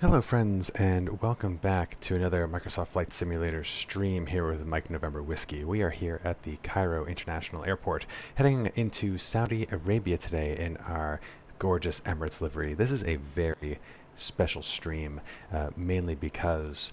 Hello friends, and welcome back to another Microsoft Flight Simulator stream here with Mike November Whiskey. We are here at the Cairo International Airport, heading into Saudi Arabia today in our gorgeous Emirates livery. This is a very special stream, mainly because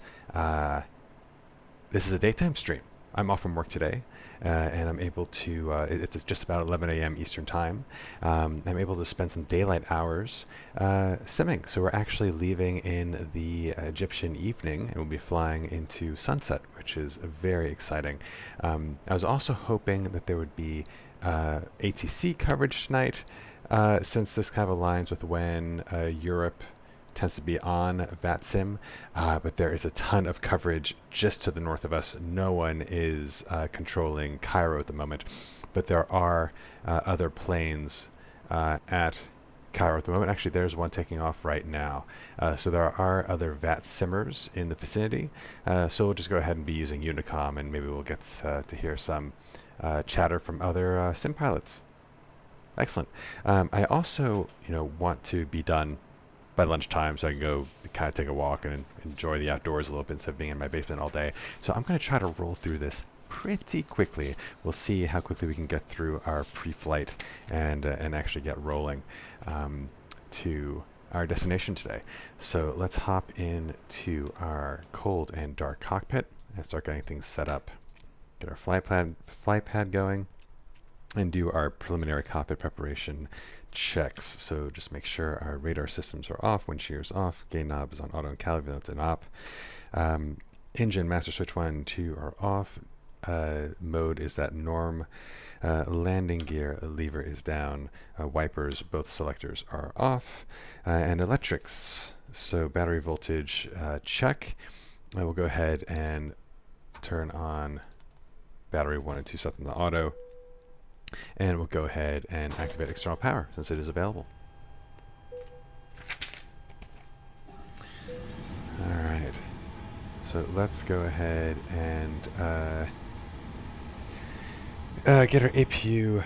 this is a daytime stream. I'm off from work today, and I'm able to, it's just about 11 a.m. Eastern Time. I'm able to spend some daylight hours simming. So we're actually leaving in the Egyptian evening, and we'll be flying into sunset, which is very exciting. I was also hoping that there would be ATC coverage tonight, since this kind of aligns with when Europe tends to be on VATSIM, but there is a ton of coverage just to the north of us. No one is controlling Cairo at the moment, but there are other planes at Cairo at the moment. Actually, there's one taking off right now. So there are other VATSIMers in the vicinity. So we'll just go ahead and be using Unicom, and maybe we'll get to hear some chatter from other sim pilots. Excellent. I also, want to be done by lunchtime, so I can go kind of take a walk and enjoy the outdoors a little bit instead of being in my basement all day. So I'm going to try to roll through this pretty quickly. We'll see how quickly we can get through our pre-flight and actually get rolling to our destination today. So let's hop into our cold and dark cockpit and start getting things set up. Get our flight pad going and do our preliminary cockpit preparation checks. So just make sure our radar systems are off, wind shear is off, gain knob is on auto and calibrate notes and op. Engine, master switch 1 and 2 are off. Mode is that norm. Landing gear lever is down. Wipers, both selectors are off. And electrics, so battery voltage check. I will go ahead and turn on battery 1 and 2 set them to auto. And we'll go ahead and activate external power since it is available. Alright, so let's go ahead and get our APU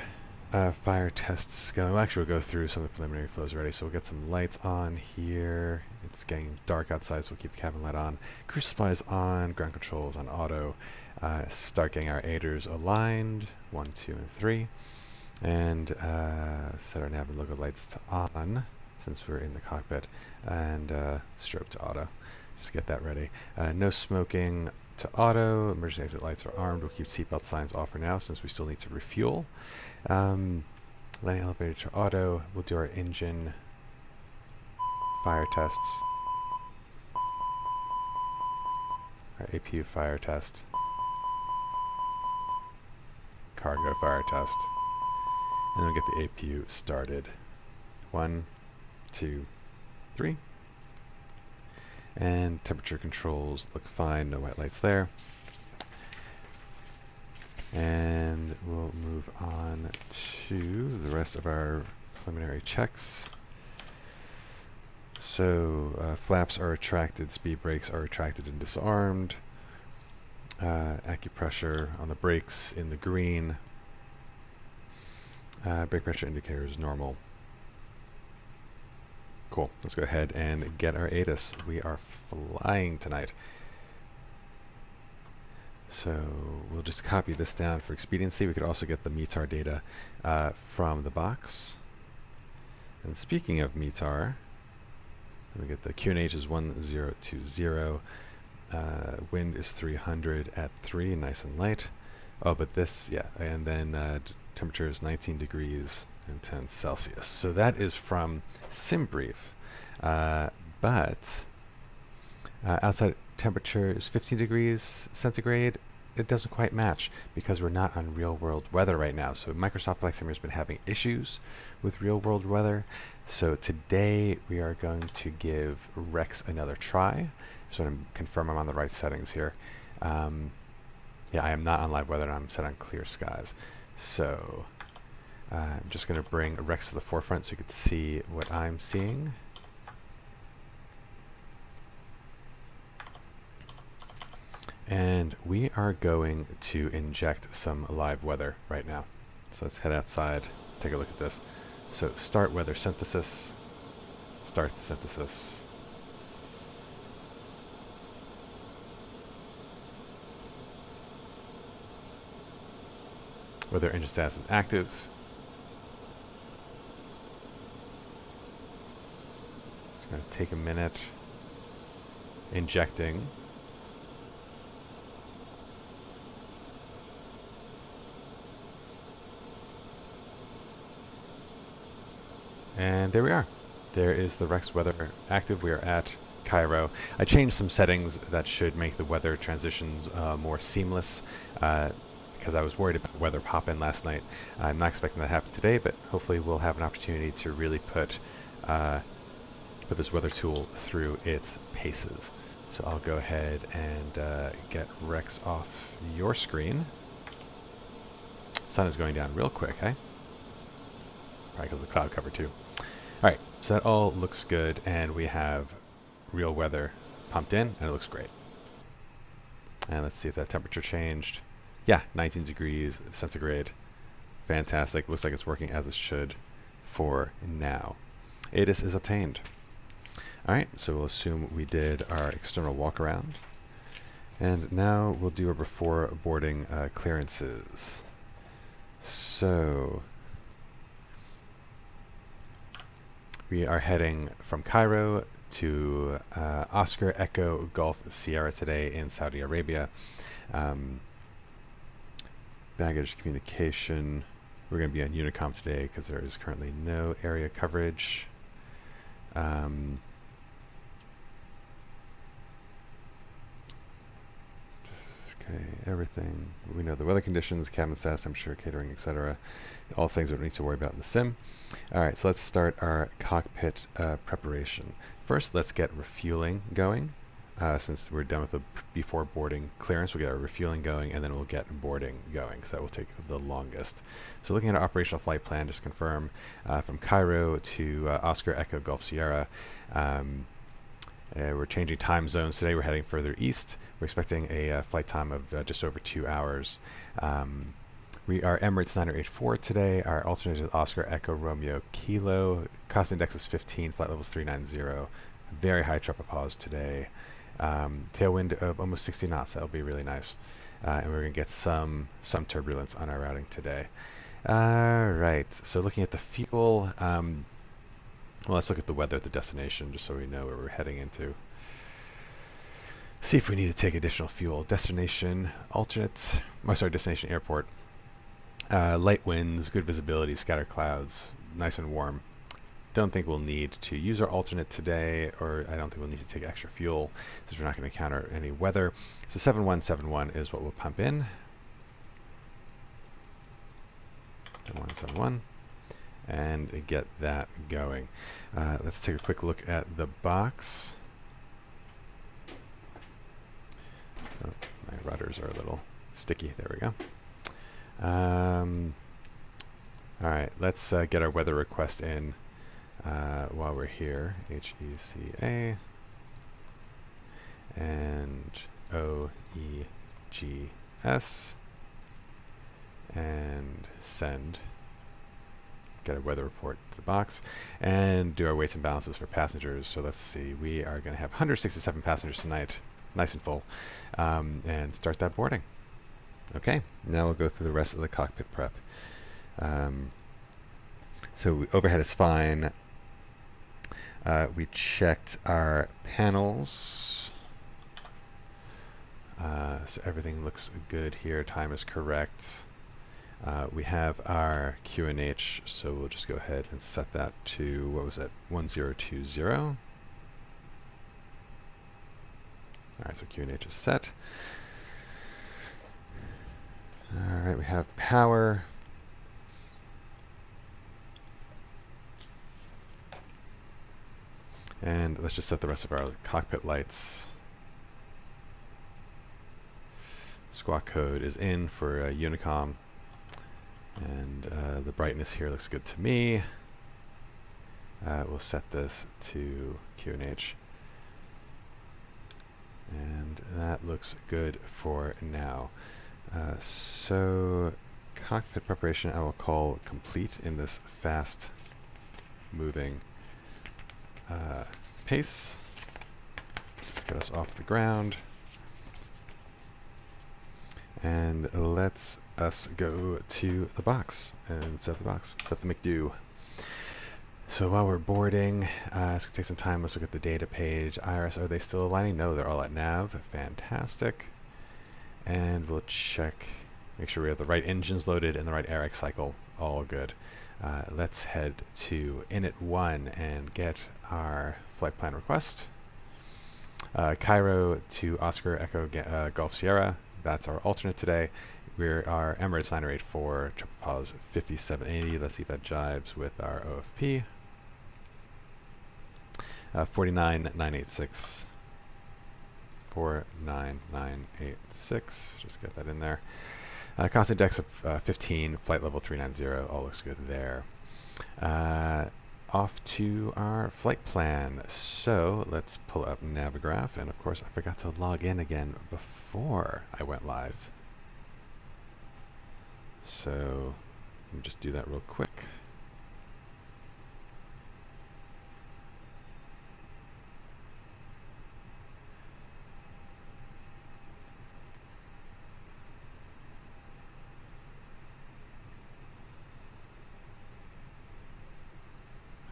fire tests going. Well, actually, we'll go through some of the preliminary flows already. So we'll get some lights on here. It's getting dark outside, so we'll keep the cabin light on. Crew supply is on, ground control is on auto. Start getting our aiders aligned, 1, 2, and 3. And set our nav and logo lights to on, since we're in the cockpit, and strobe to auto. Just get that ready. No smoking to auto. Emergency exit lights are armed. We'll keep seatbelt signs off for now, since we still need to refuel. Landing elevator to auto. We'll do our engine fire tests. Our APU fire test. Cargo fire test. And then we'll get the APU started. 1, 2, 3. And temperature controls look fine, no white lights there. And we'll move on to the rest of our preliminary checks. So flaps are retracted, speed brakes are retracted and disarmed. Acupressure on the brakes in the green. Brake pressure indicator is normal. Cool. Let's go ahead and get our ATIS. We are flying tonight. So we'll just copy this down for expediency. We could also get the METAR data from the box. And speaking of METAR, we get the QNH is 1020. Wind is 300 at 3, nice and light. Oh, but this, yeah, and then temperature is 19 degrees and 10 Celsius. So that is from SimBrief. But outside temperature is 15 degrees centigrade. It doesn't quite match because we're not on real world weather right now. So Microsoft Flight Simulator has been having issues with real world weather. So today we are going to give Rex another try. Just want to confirm I'm on the right settings here. Yeah, I am not on live weather, and I'm set on clear skies. So I'm just going to bring Rex to the forefront so you can see what I'm seeing. And we are going to inject some live weather right now. So let's head outside, take a look at this. So start weather synthesis, start synthesis. Weather engine status is active. It's going to take a minute. Injecting. And there we are. There is the Rex weather active. We are at Cairo. I changed some settings that should make the weather transitions more seamless because I was worried about weather pop-in last night. I'm not expecting that to happen today, but hopefully we'll have an opportunity to really put this weather tool through its paces. So I'll go ahead and get Rex off your screen. Sun is going down real quick, eh? Probably because of the cloud cover too. Alright, so that all looks good, and we have real weather pumped in, and it looks great. And let's see if that temperature changed. Yeah, 19 degrees centigrade. Fantastic. Looks like it's working as it should for now. ATIS is obtained. Alright, so we'll assume we did our external walk around. And now we'll do our before boarding clearances. So we are heading from Cairo to Oscar Echo Golf Sierra today in Saudi Arabia. Baggage communication. We're going to be on Unicom today because there is currently no area coverage. Okay, everything. We know the weather conditions, cabin status, temperature, catering, etc. All things we don't need to worry about in the sim. Alright, so let's start our cockpit preparation. First, let's get refueling going. Since we're done with the before boarding clearance, we'll get our refueling going, and then we'll get boarding going, so that will take the longest. So looking at our operational flight plan, just confirm from Cairo to Oscar Echo Golf Sierra. We're changing time zones today. We're heading further east. We're expecting a flight time of just over 2 hours. We are Emirates 984 today. Our alternate is Oscar Echo Romeo Kilo. Cost index is 15. Flight level is 390. Very high tropopause today. Tailwind of almost 60 knots. That'll be really nice. And we're going to get some turbulence on our routing today. Alright, so looking at the fuel, well, let's look at the weather at the destination just so we know where we're heading into. See if we need to take additional fuel. Destination alternate, destination airport. Light winds, good visibility, scattered clouds, nice and warm. Don't think we'll need to use our alternate today, or I don't think we'll need to take extra fuel since we're not going to encounter any weather. So 7171 is what we'll pump in. 7171. And get that going. Let's take a quick look at the box. Oh, my rudders are a little sticky. There we go. Alright, let's get our weather request in while we're here. HECA and OEGS and send. Get a weather report to the box and do our weights and balances for passengers. So let's see, we are going to have 167 passengers tonight, nice and full, and start that boarding. Okay, now we'll go through the rest of the cockpit prep. So overhead is fine. We checked our panels. So everything looks good here. Time is correct. We have our QNH, so we'll just go ahead and set that to, what was that, 1020. Alright, so QNH is set. Alright, we have power. And let's just set the rest of our cockpit lights. Squawk code is in for Unicom. And the brightness here looks good to me. We'll set this to QNH. And that looks good for now. So cockpit preparation I will call complete in this fast moving pace. Just get us off the ground. And let's us go to the box and set the box, set the McDo. So while we're boarding, it's going to take some time. Let's look at the data page. Iris, are they still aligning? No, they're all at nav. Fantastic. And we'll check, make sure we have the right engines loaded and the right ARX cycle. All good. Let's head to init 1 and get our flight plan request. Cairo to Oscar Echo Golf Sierra. That's our alternate today. We're our Emirates 984 Pause 5780. Let's see if that jives with our OFP. 49986. 49986. Just get that in there. Constant dex of 15, flight level 390. All looks good there. Off to our flight plan. So let's pull up Navigraph. And of course, I forgot to log in again before I went live. So let me just do that real quick.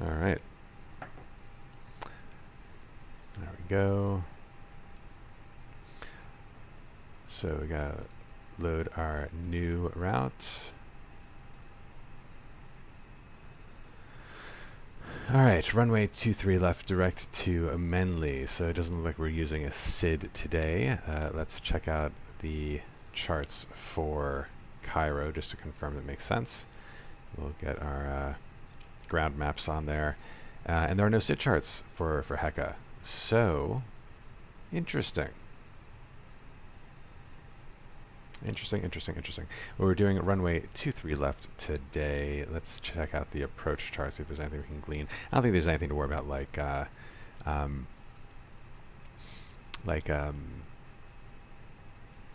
All right. There we go. So we got to load our new route. All right, runway 23 left direct to Menly. So it doesn't look like we're using a SID today. Let's check out the charts for Cairo just to confirm that makes sense. We'll get our ground maps on there. And there are no SID charts for HECA. So, interesting. Interesting. Well, we're doing runway 23 left today. Let's check out the approach chart, see if there's anything we can glean. I don't think there's anything to worry about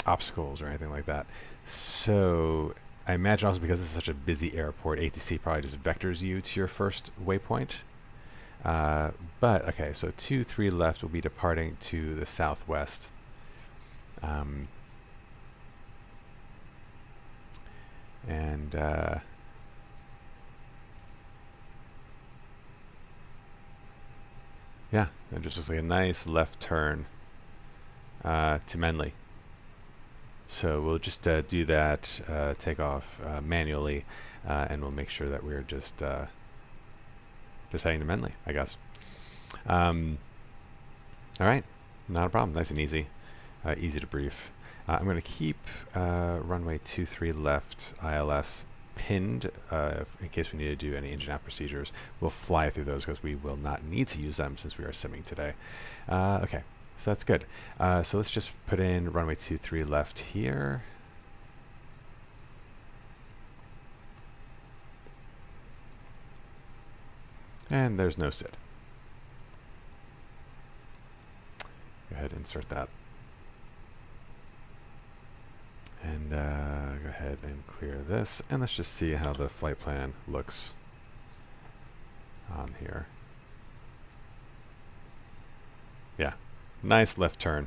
obstacles or anything like that. So I imagine also because this is such a busy airport, ATC probably just vectors you to your first waypoint. But okay, so 23 left will be departing to the southwest. Yeah, it just looks like a nice left turn to Menly. So we'll just do that, take off manually, and we'll make sure that we're just heading to Menly, I guess. All right, not a problem. Nice and easy, easy to brief. I'm going to keep runway 23 left ILS pinned in case we need to do any engine out procedures. We'll fly through those because we will not need to use them since we are simming today. Okay, so that's good. So let's just put in runway 23 left here. And there's no SID. Go ahead and insert that. And go ahead and clear this. And let's just see how the flight plan looks on here. Yeah, nice left turn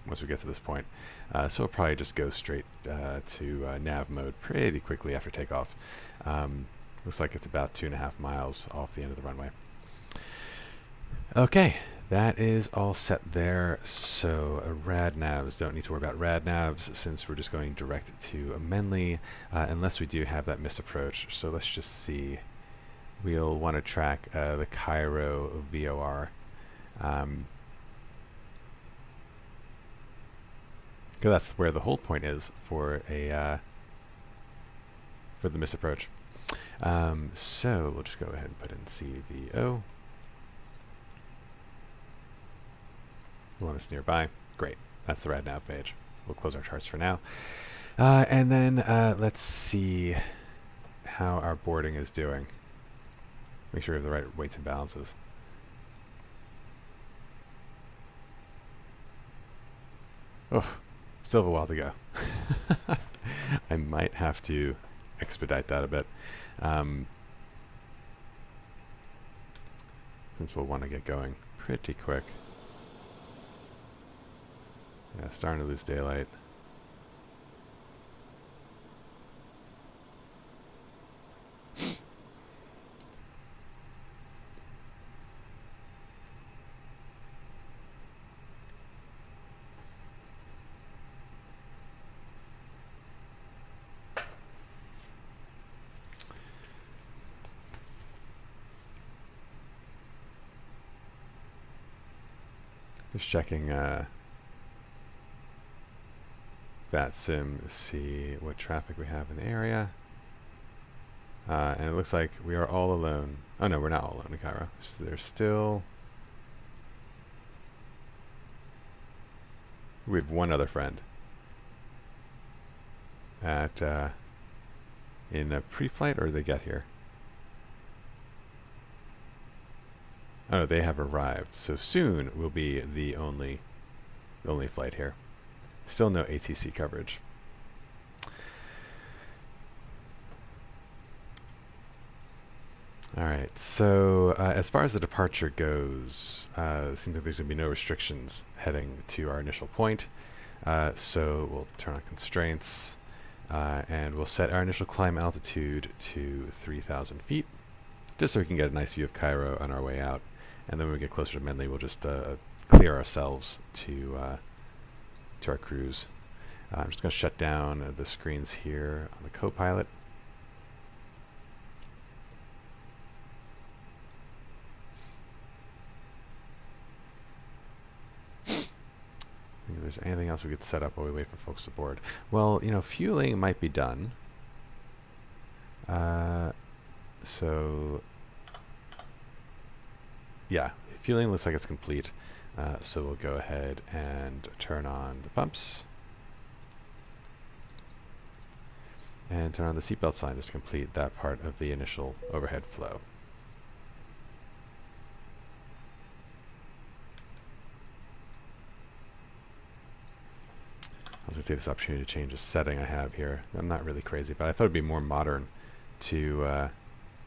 once we get to this point. So we'll probably just go straight to nav mode pretty quickly after takeoff. Looks like it's about 2.5 miles off the end of the runway. Okay, that is all set there. So rad navs, don't need to worry about rad navs since we're just going direct to Menly, unless we do have that missed approach. So let's just see. We'll want to track the Cairo VOR. Because that's where the hold point is for a for the misapproach. So we'll just go ahead and put in CVO. We want us nearby. Great. That's the rad nav page. We'll close our charts for now. And then let's see how our boarding is doing. Make sure we have the right weights and balances. Oh, still have a while to go. I might have to expedite that a bit. Since we'll want to get going pretty quick. Yeah, starting to lose daylight. Just checking VATSIM to see what traffic we have in the area. And it looks like we are all alone. Oh no, we're not all alone in Cairo. So there's still... We have one other friend at in a pre-flight, or did they get here? Oh, they have arrived. So soon will be the only flight here. Still no ATC coverage. All right. So as far as the departure goes, it seems like there's going to be no restrictions heading to our initial point. So we'll turn on constraints, and we'll set our initial climb altitude to 3,000 feet, just so we can get a nice view of Cairo on our way out. And then when we get closer to Menli, we'll just clear ourselves to our cruise. I'm just going to shut down the screens here on the co-pilot. If there's anything else we could set up while we wait for folks to board. Well, you know, fueling might be done. So yeah, fueling looks like it's complete. So we'll go ahead and turn on the pumps. And turn on the seatbelt sign just to complete that part of the initial overhead flow. I was going to take this opportunity to change a setting I have here. I'm not really crazy, but I thought it'd be more modern to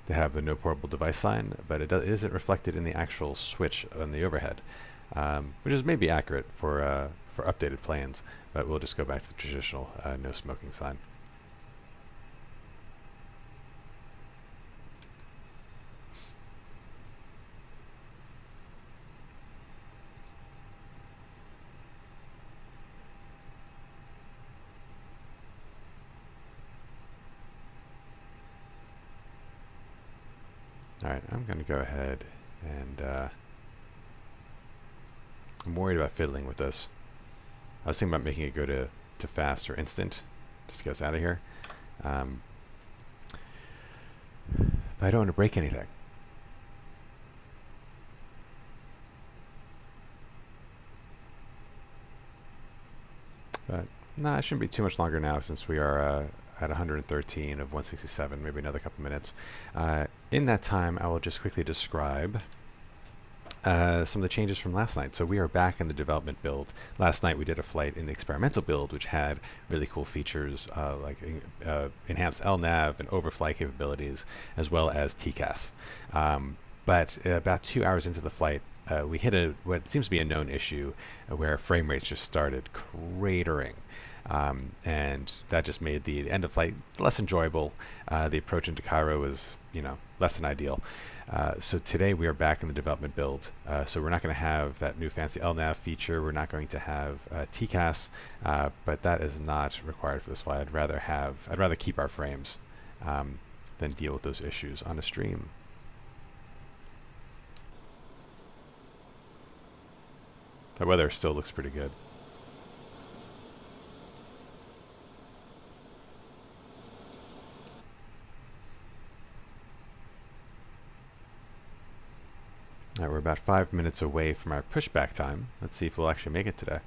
have the no portable device sign, but it isn't reflected in the actual switch on the overhead, which is maybe accurate for updated planes, but we'll just go back to the traditional no smoking sign. Alright, I'm going to go ahead and I'm worried about fiddling with this. I was thinking about making it go to fast or instant, just to get us out of here. But I don't want to break anything. But nah, it shouldn't be too much longer now, since we are at 113 of 167, maybe another couple minutes. In that time, I will just quickly describe some of the changes from last night. So we are back in the development build. Last night we did a flight in the experimental build, which had really cool features like enhanced LNAV and overfly capabilities, as well as TCAS. But about 2 hours into the flight, we hit what seems to be a known issue, where frame rates just started cratering. And that just made the end of flight less enjoyable. The approach into Cairo was, less than ideal. So today we are back in the development build. So we're not going to have that new fancy LNAV feature. We're not going to have TCAS, but that is not required for this flight. I'd rather keep our frames than deal with those issues on a stream. The weather still looks pretty good. We're about 5 minutes away from our pushback time. Let's see if we'll actually make it today.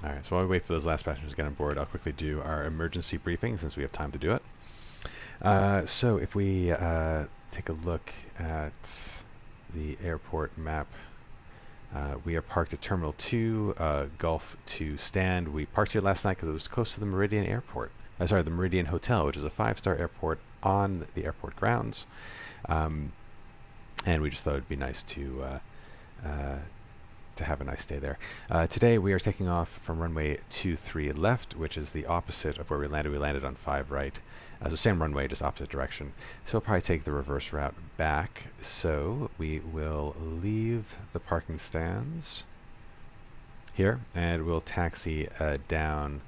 Alright, so while we wait for those last passengers to get on board, I'll quickly do our emergency briefing since we have time to do it. So if we take a look at the airport map, we are parked at Terminal 2, Gulf to Stand. We parked here last night because it was close to the Meridian Airport. The Meridian Hotel, which is a 5-star airport on the airport grounds. And we just thought it'd be nice to have a nice day there. Today we are taking off from runway 23 left, which is the opposite of where we landed. We landed on 5 right. So same runway, just opposite direction. So we'll probably take the reverse route back. So we will leave the parking stands here, and we'll taxi down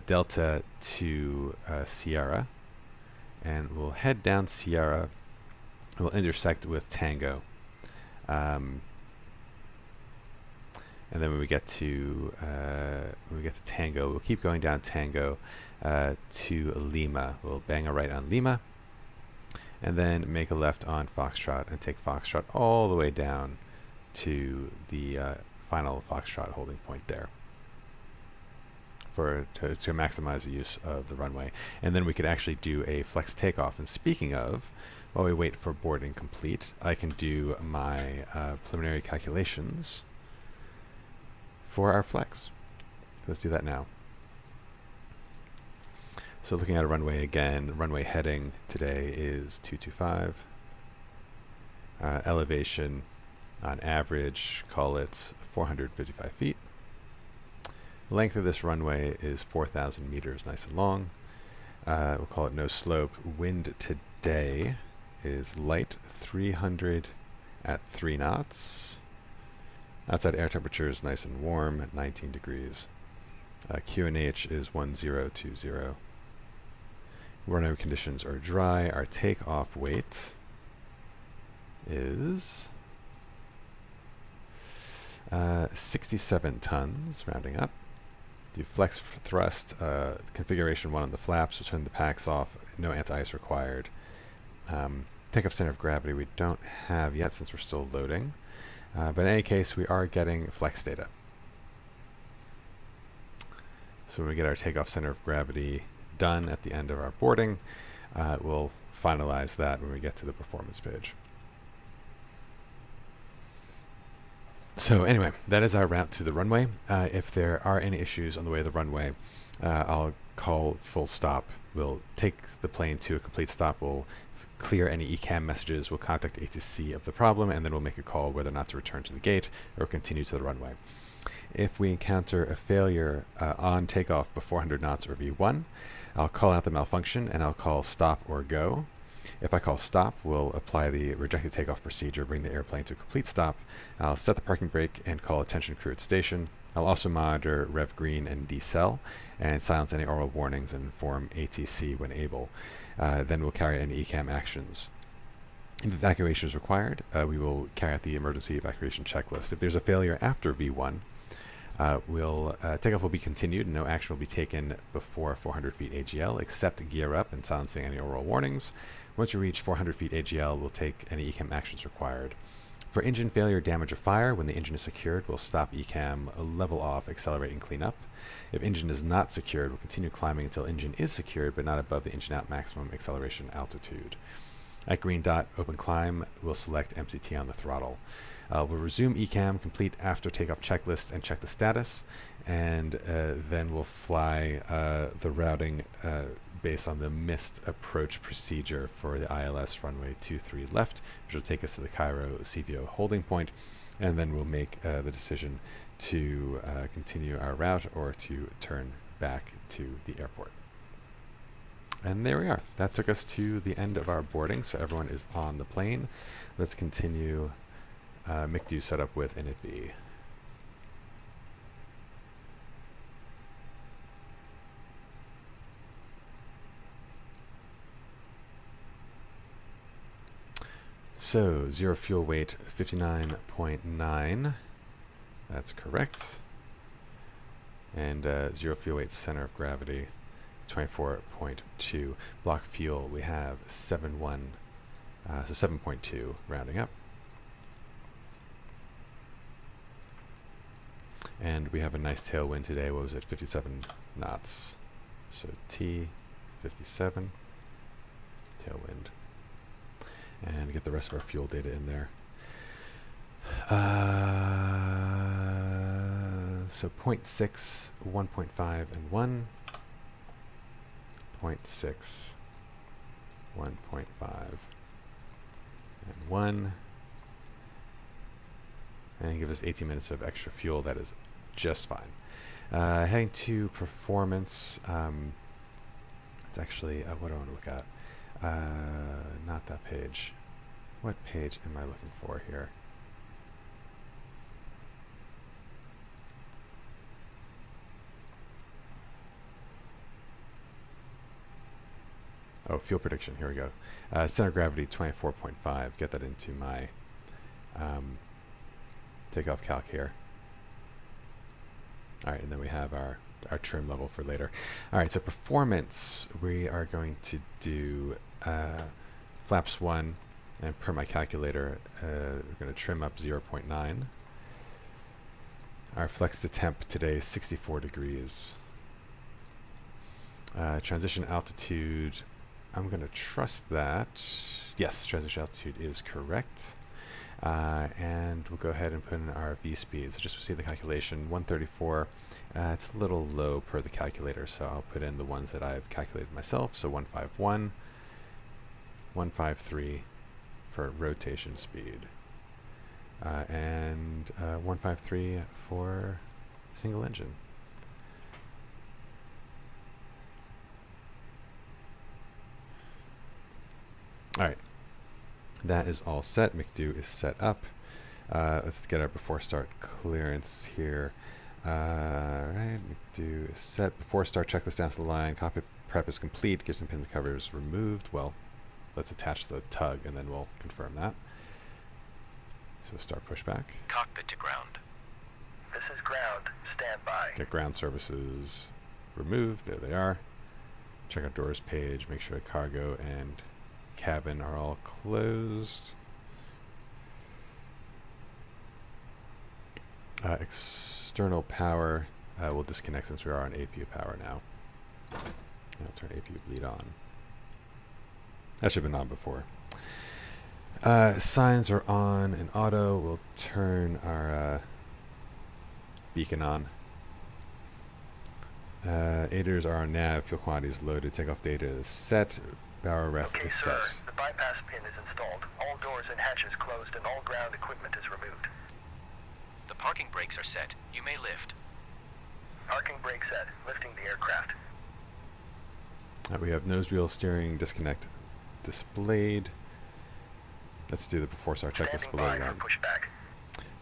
Delta to Sierra, and we'll head down Sierra. We'll intersect with Tango. And then when we get to Tango, we'll keep going down Tango to Lima. We'll bang a right on Lima, and then make a left on Foxtrot and take Foxtrot all the way down to the final Foxtrot holding point there to maximize the use of the runway. And then we could actually do a flex takeoff. And speaking of, while we wait for boarding complete, I can do my preliminary calculations for our flex. Let's do that now. So looking at a runway again, runway heading today is 225. Elevation on average, call it 455 feet. Length of this runway is 4,000 meters, nice and long. We'll call it no slope. Wind today is light, 300 at 3 knots. Outside air temperature is nice and warm at 19 degrees. QNH is 1020. Runway conditions are dry. Our takeoff weight is 67 tons, rounding up. Do flex thrust, configuration 1 on the flaps. We'll turn the packs off. No anti-ice required. Takeoff center of gravity we don't have yet since we're still loading. But in any case, we are getting flex data. So when we get our takeoff center of gravity done at the end of our boarding, we'll finalize that when we get to the performance page. So anyway, that is our route to the runway. If there are any issues on the way to the runway, I'll call full stop. We'll take the plane to a complete stop. We'll clear any ECAM messages. We'll contact ATC of the problem, and then we'll make a call whether or not to return to the gate or continue to the runway. If we encounter a failure on takeoff before 100 knots or V1, I'll call out the malfunction and I'll call stop or go. If I call stop, we'll apply the rejected takeoff procedure, bring the airplane to a complete stop. I'll set the parking brake and call attention crew at station. I'll also monitor rev green and decel and silence any oral warnings and inform ATC when able. Then we'll carry any ECAM actions. If evacuation is required, we will carry out the emergency evacuation checklist. If there's a failure after V1, takeoff will be continued and no action will be taken before 400 feet AGL except gear up and silencing any oral warnings. Once you reach 400 feet AGL, we'll take any ECAM actions required. For engine failure, damage, or fire, when the engine is secured, we'll stop ECAM, level off, accelerate, and clean up. If engine is not secured, we'll continue climbing until engine is secured, but not above the engine out maximum acceleration altitude. At green dot, open climb, we'll select MCT on the throttle. We'll resume ECAM, complete after takeoff checklist, and check the status, and then we'll fly the routing based on the missed approach procedure for the ILS runway 23 left, which will take us to the Cairo CVO holding point, and then we'll make the decision to continue our route or to turn back to the airport. And there we are. That took us to the end of our boarding, so everyone is on the plane. Let's continue MICDU setup with initb. So, zero fuel weight, 59.9. That's correct. And zero fuel weight center of gravity, 24.2. Block fuel, we have 7.1, so 7.2, rounding up. And we have a nice tailwind today. What was it? 57 knots. So T, 57, tailwind. And get the rest of our fuel data in there. So 0.6, 1.5, and 1. 0.6, 1.5, and 1. And give us 18 minutes of extra fuel. That is just fine. Heading to performance. It's actually, what do I want to look at? Not that page. What page am I looking for here? Oh, fuel prediction. Here we go. Center of gravity 24.5. Get that into my takeoff calc here. All right, and then we have our trim level for later. All right, so performance, we are going to do flaps 1, and per my calculator, we're going to trim up 0.9. Our flex to temp today is 64 degrees. Transition altitude, I'm going to trust that. Yes, transition altitude is correct. And we'll go ahead and put in our V speed. So just to see the calculation, 134. It's a little low per the calculator, so I'll put in the ones that I've calculated myself. So 151, 153 for rotation speed, and 153 for single engine. All right, that is all set. McDo is set up. Let's get our before start clearance here. All right, McDo is set. Before start checklist down to the line. Cockpit prep is complete. Gears and pin covers removed. Well, let's attach the tug and then we'll confirm that. So start pushback. Cockpit to ground. This is ground. Stand by. Get ground services removed. There they are. Check our doors page. Make sure cargo and cabin are all closed. External power will disconnect since we are on APU power now. I'll turn APU bleed on. That should have been on before. Signs are on in auto. We'll turn our beacon on. Aiders are on nav. Fuel quantity is loaded. Takeoff data is set. Bower ref Okay, is sir. set. The bypass pin is installed. All doors and hatches closed and all ground equipment is removed. The parking brakes are set. You may lift. Parking brake set. Lifting the aircraft. We have nose wheel steering disconnect displayed. Let's do the before start checklist Standing below by line. for pushback.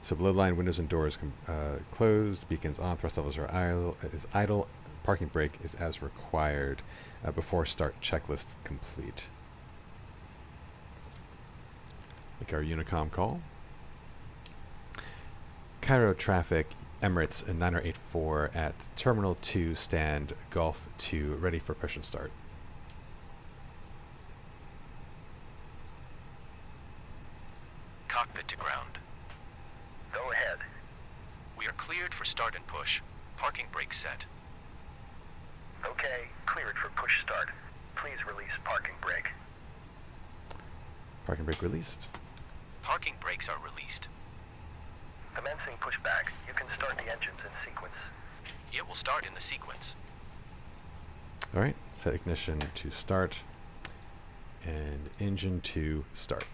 So below line, windows and doors closed, beacons on, thrust levels are idle, parking brake is as required. Before start checklist complete. Make our Unicom call. Cairo traffic, Emirates 9084 at Terminal 2, stand Golf 2, ready for push and start. Cockpit to ground. Go ahead. We are cleared for start and push. Parking brakes set. Okay, cleared for push start. Please release parking brake. Parking brake released. Parking brakes are released. Commencing pushback. You can start the engines in sequence. It will start in the sequence. All right, set ignition to start and engine to start.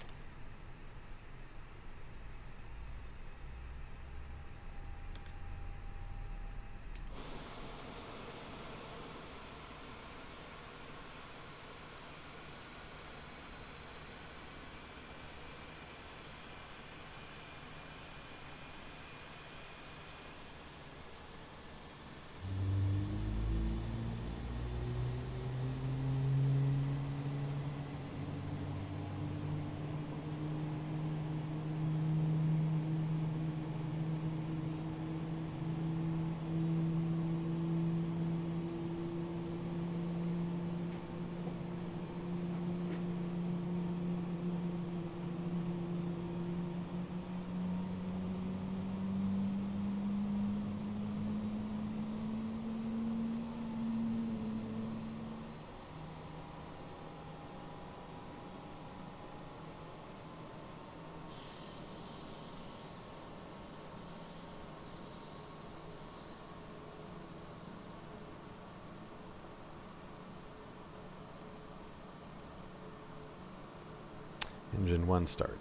Engine 1 start.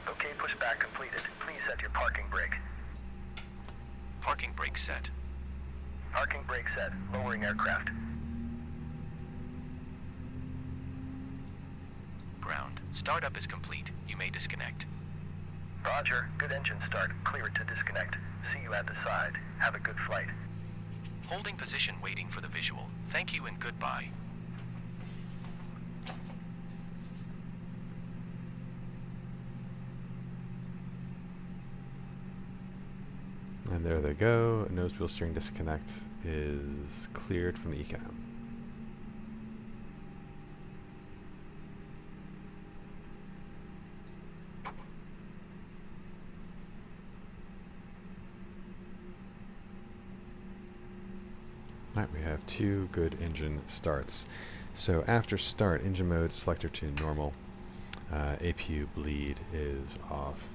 Okay, pushback completed. Please set your parking brake. Parking brakes set. Parking brake set. Lowering aircraft. Startup is complete. You may disconnect. Roger. Good engine start. Cleared to disconnect. See you at the side. Have a good flight. Holding position waiting for the visual. Thank you and goodbye. And there they go. Nose wheel steering disconnect is cleared from the ECAM. Alright, we have 2 good engine starts. So after start, engine mode selector to normal. APU bleed is off.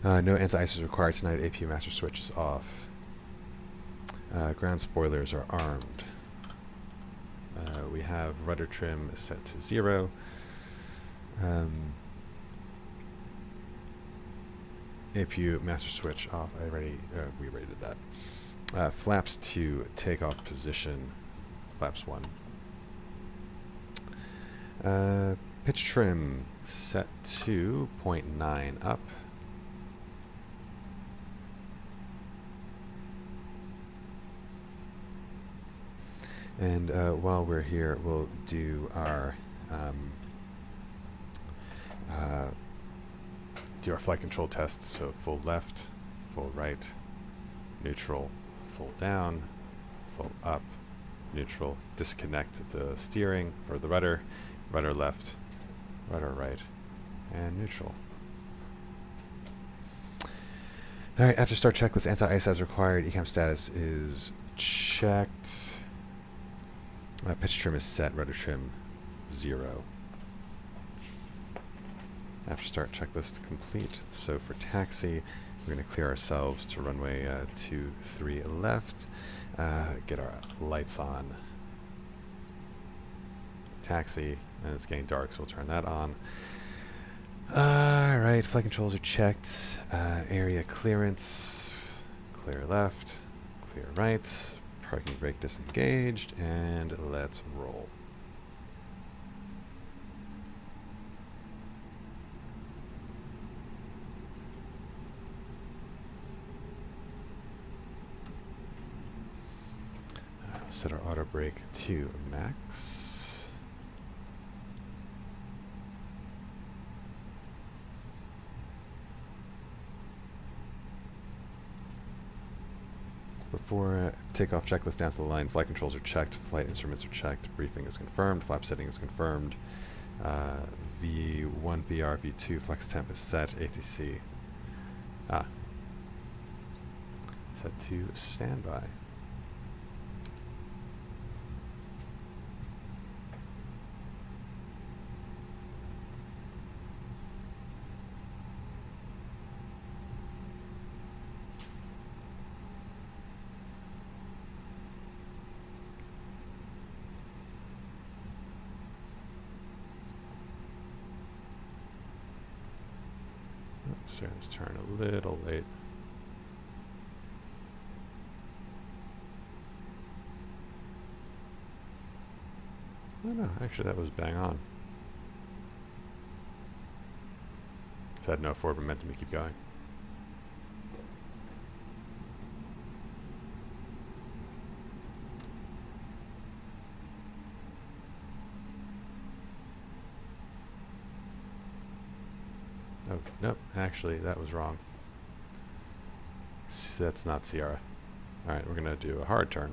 No anti-ice is required tonight. APU master switch is off. Ground spoilers are armed. We have rudder trim set to 0. APU master switch off. We already did that. Flaps to takeoff position. Flaps 1. Pitch trim set to 0.9 up. And while we're here, we'll do our flight control tests. So full left, full right, neutral, full down, full up, neutral. Disconnect the steering for the rudder, rudder left, rudder right, and neutral. All right, after start checklist, anti-ice as required. ECAM status is checked. Pitch trim is set, rudder trim 0. After start checklist complete. So for taxi, we're going to clear ourselves to runway 23 left. Get our lights on. Taxi, and it's getting dark, so we'll turn that on. Alright, flight controls are checked. Area clearance. Clear left, clear right. Parking brake disengaged, and let's roll. Set our auto brake to max. Before takeoff checklist down to the line, flight controls are checked, flight instruments are checked, briefing is confirmed, flap setting is confirmed, V1, VR, V2, flex temp is set, ATC. Set to standby. Sorry, let's turn a little late. Oh no, actually that was bang on. So I had no forward momentum to keep going. Oh, nope, actually that was wrong. That's not Sierra. Alright, we're gonna do a hard turn.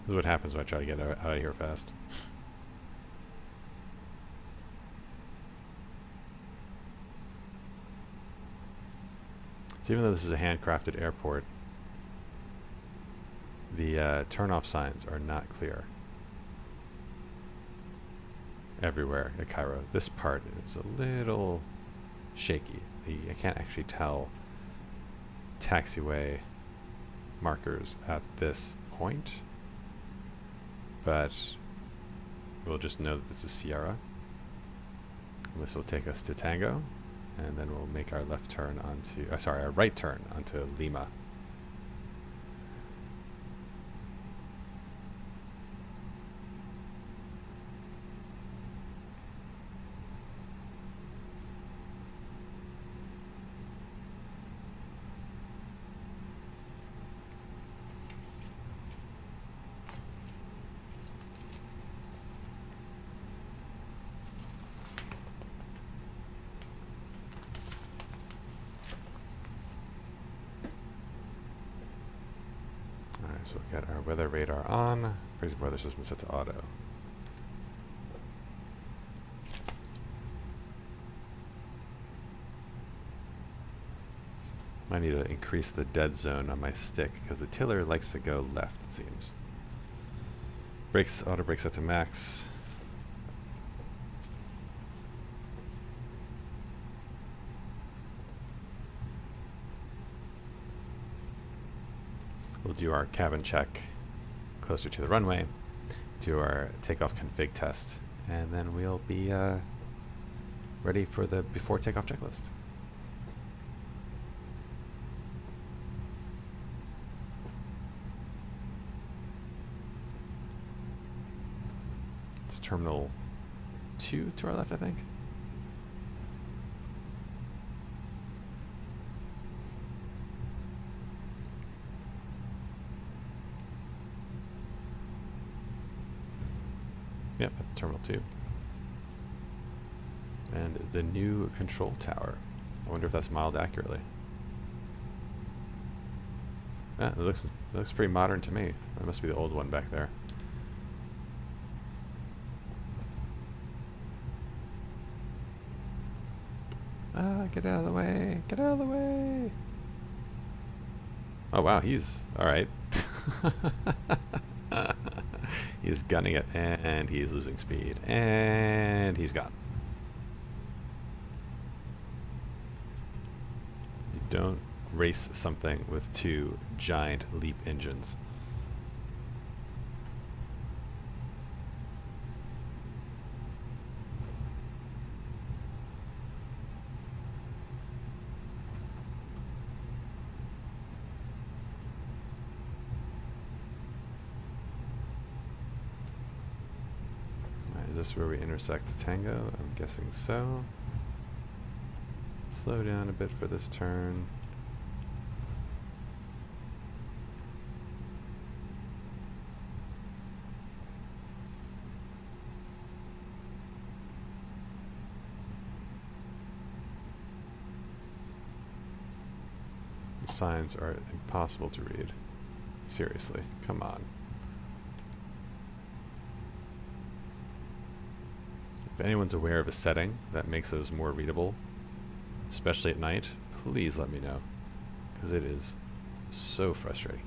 This is what happens when I try to get out of here fast. So even though this is a handcrafted airport, the turn-off signs are not clear everywhere at Cairo. This part is a little shaky. I can't actually tell taxiway markers at this point, but we'll just know that this is Sierra. And this will take us to Tango, and then we'll make our left turn onto, our right turn onto Lima. So we've got our weather radar on. Basic weather system set to auto. I need to increase the dead zone on my stick because the tiller likes to go left, it seems. Brakes, auto brake set to max. We'll do our cabin check closer to the runway, do our takeoff config test, and then we'll be ready for the before takeoff checklist. It's terminal 2 to our left, I think. Yep, that's terminal 2. And the new control tower. I wonder if that's modeled accurately. Ah, it looks pretty modern to me. That must be the old one back there. Ah, get out of the way! Get out of the way! Oh wow, he's alright. He's gunning it, and he's losing speed, and he's gone. You don't race something with two giant LEAP engines. Is this where we intersect the Tango? I'm guessing so. Slow down a bit for this turn. The signs are impossible to read. Seriously, come on. If anyone's aware of a setting that makes those more readable, especially at night, please let me know, because it is so frustrating.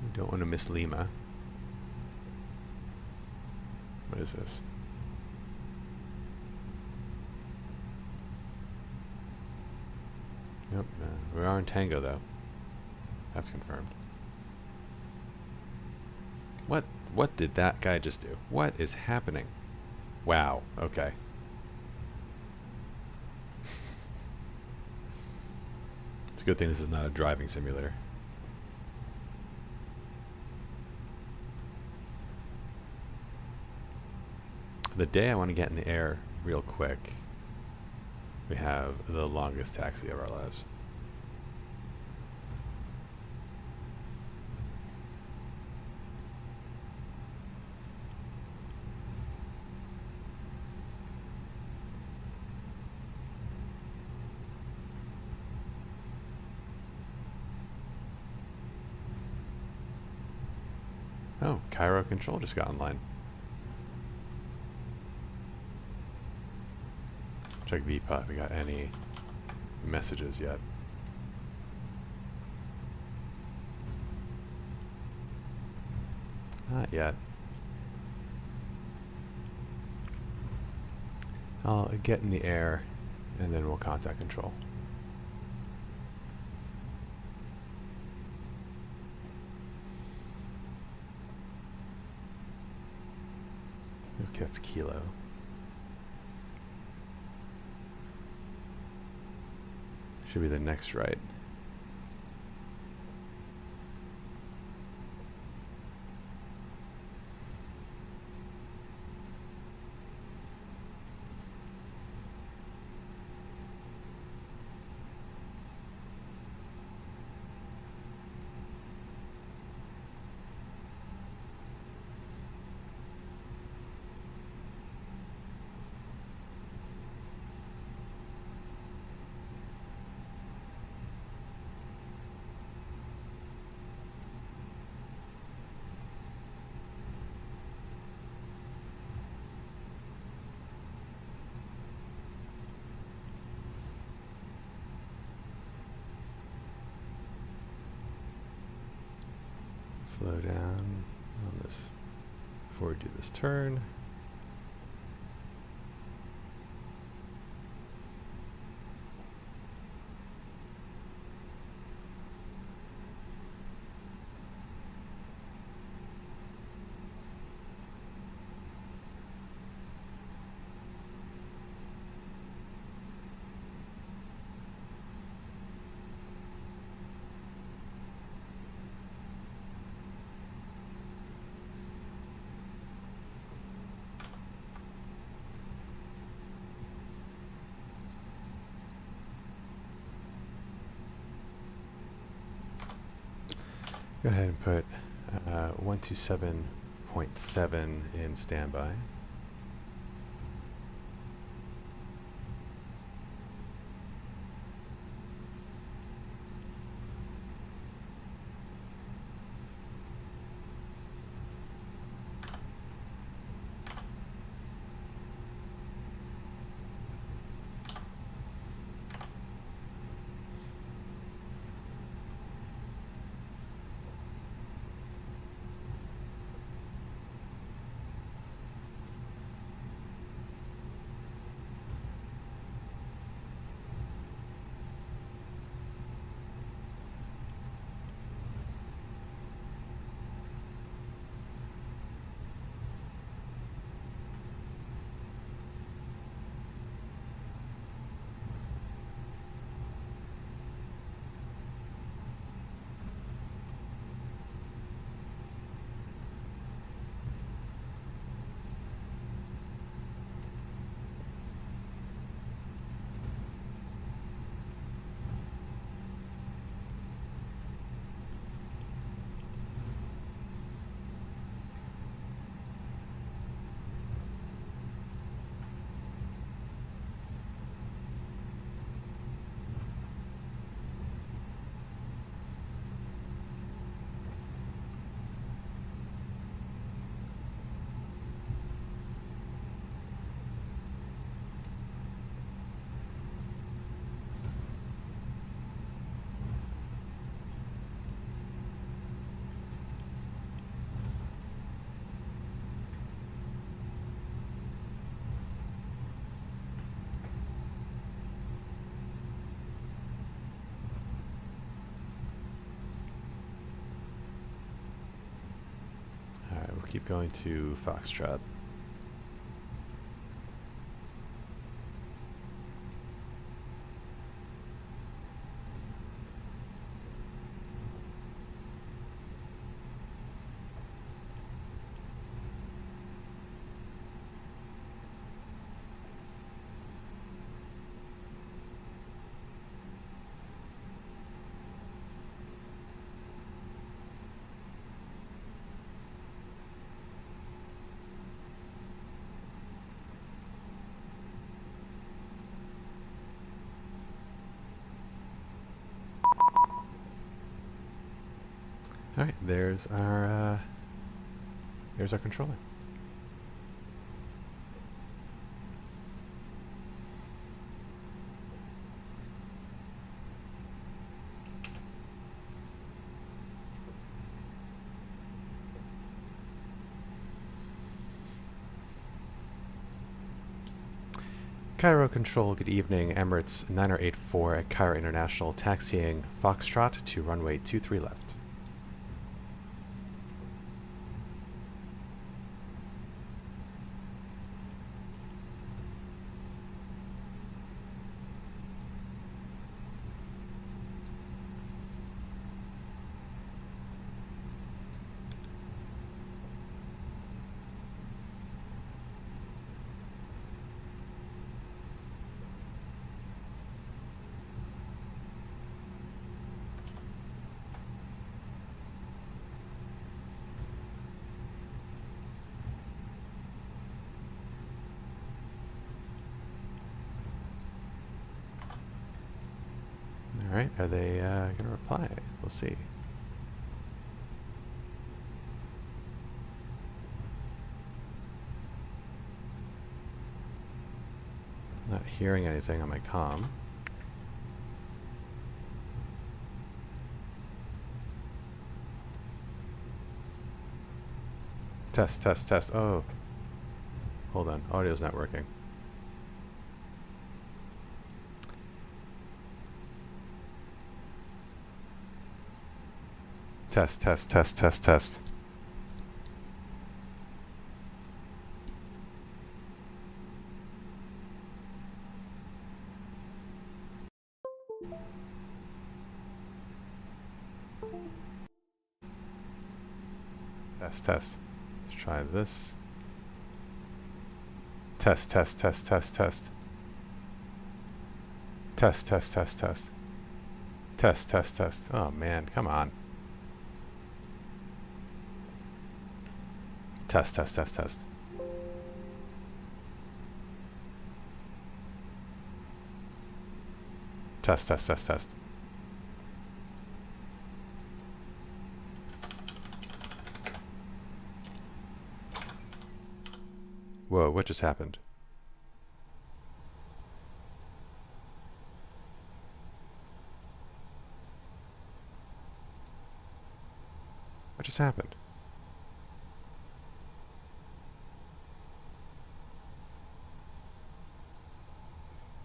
We don't want to miss Lima. What is this? Nope, we are in Tango though. That's confirmed. What did that guy just do? What is happening? Wow, okay. It's a good thing this is not a driving simulator. The day I want to get in the air real quick, we have the longest taxi of our lives. Oh, Cairo Control just got online. Check VPA if we got any messages yet. Not yet. I'll get in the air and then we'll contact control. Okay, that's Kilo. Should be the next right. slow down on this before we do this turn. Go ahead and put 127.7 in standby. We'll keep going to Foxtrot. All right, there's our controller. Cairo Control, good evening. Emirates 9084 at Cairo International, taxiing Foxtrot to runway 23 left. Alright, are they going to reply? We'll see. Not hearing anything on my comm. Test, test, test. Oh. Hold on. Audio's not working. Test, test, test, test, test. Test, test. Let's try this. Test, test, test, test, test. Test, test, test, test. Test, test, test. Oh man, come on. Test, test, test, test. Test, test, test, test. Whoa, what just happened? What just happened?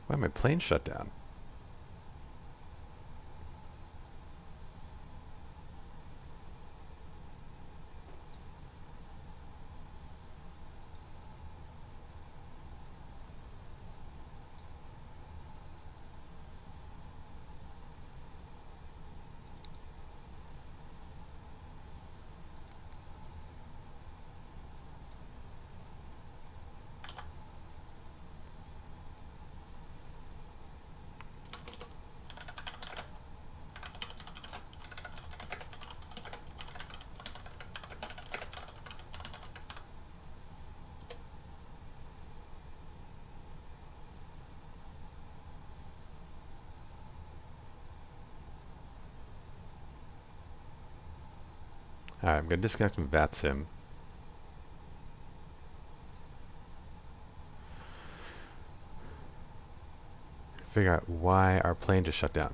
Why my plane shut down? Alright, I'm going to disconnect from VATSIM. Figure out why our plane just shut down.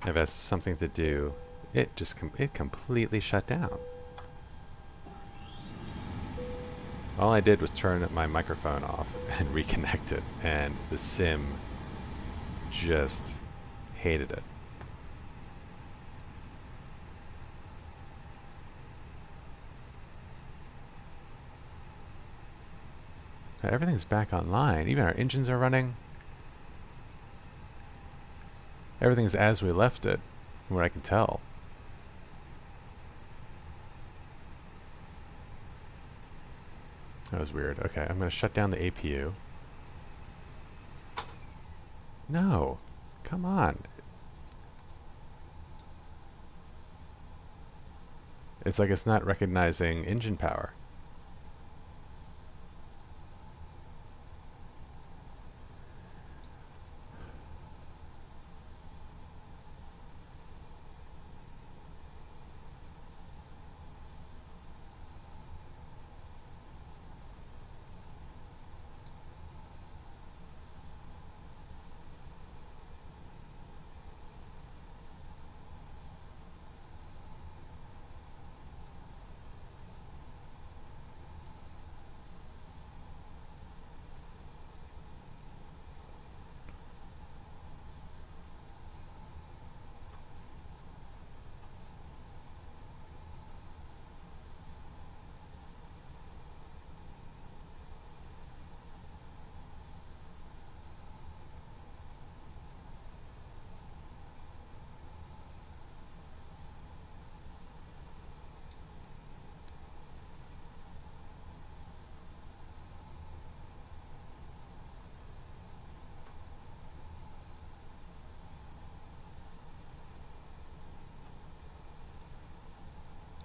If that's something to do, it just it completely shut down. All I did was turn my microphone off and reconnect it, and the sim just hated it. Now everything's back online. Even our engines are running. Everything's as we left it, from what I can tell. That was weird. Okay, I'm going to shut down the APU. No! Come on! It's like it's not recognizing engine power.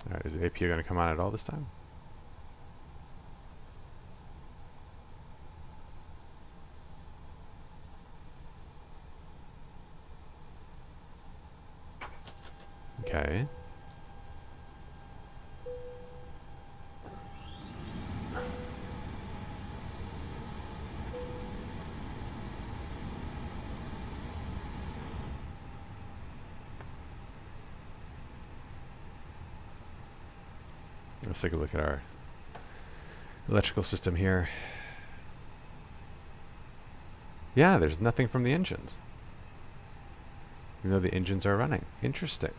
Alright, is the APU going to come on at all this time? Okay. Let's take a look at our electrical system here. Yeah, there's nothing from the engines. Even though the engines are running. Interesting.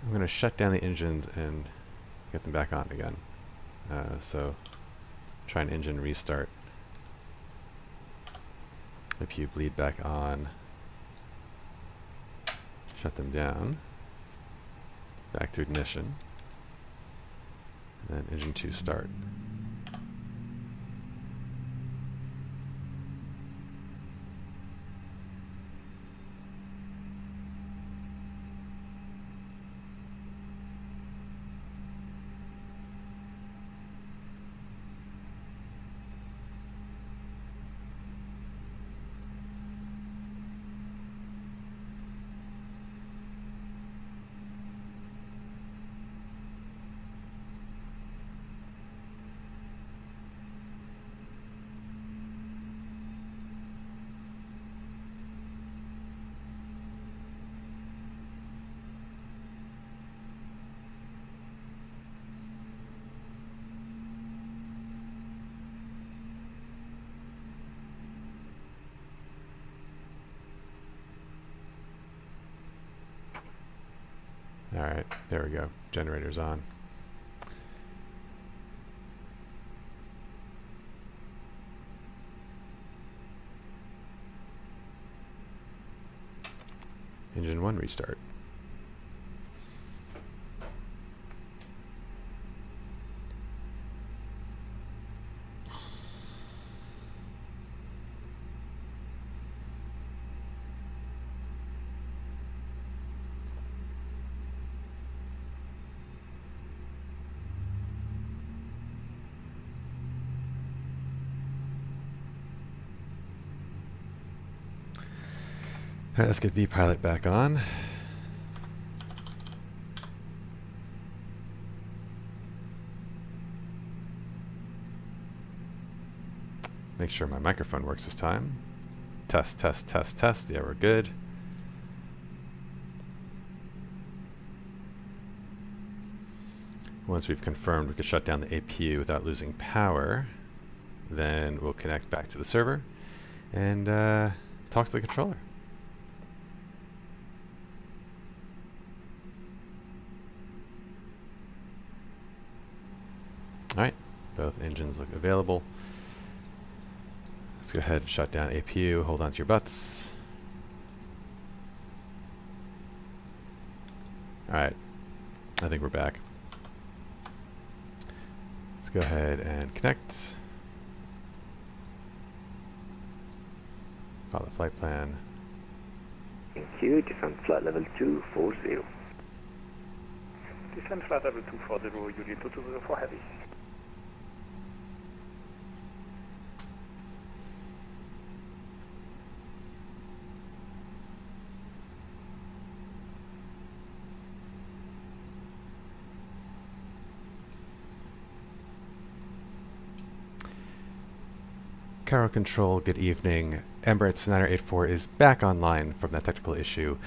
I'm going to shut down the engines and get them back on again. So try an engine restart. APU bleed back on. Shut them down. Back to ignition. And then engine 2 start. Alright, there we go. Generator's on. Engine 1 restart. Alright, let's get vPilot back on. Make sure my microphone works this time. Test, test, test, test. Yeah, we're good. Once we've confirmed we can shut down the APU without losing power, then we'll connect back to the server and talk to the controller. Alright, both engines look available. Let's go ahead and shut down APU, hold on to your butts. Alright, I think we're back. Let's go ahead and connect. Follow the flight plan. Thank you, descend flight level 240. Descend flight level 240, Juliet 2204 heavy. Cargo Control, good evening. Emirates 9084 is back online from that technical issue.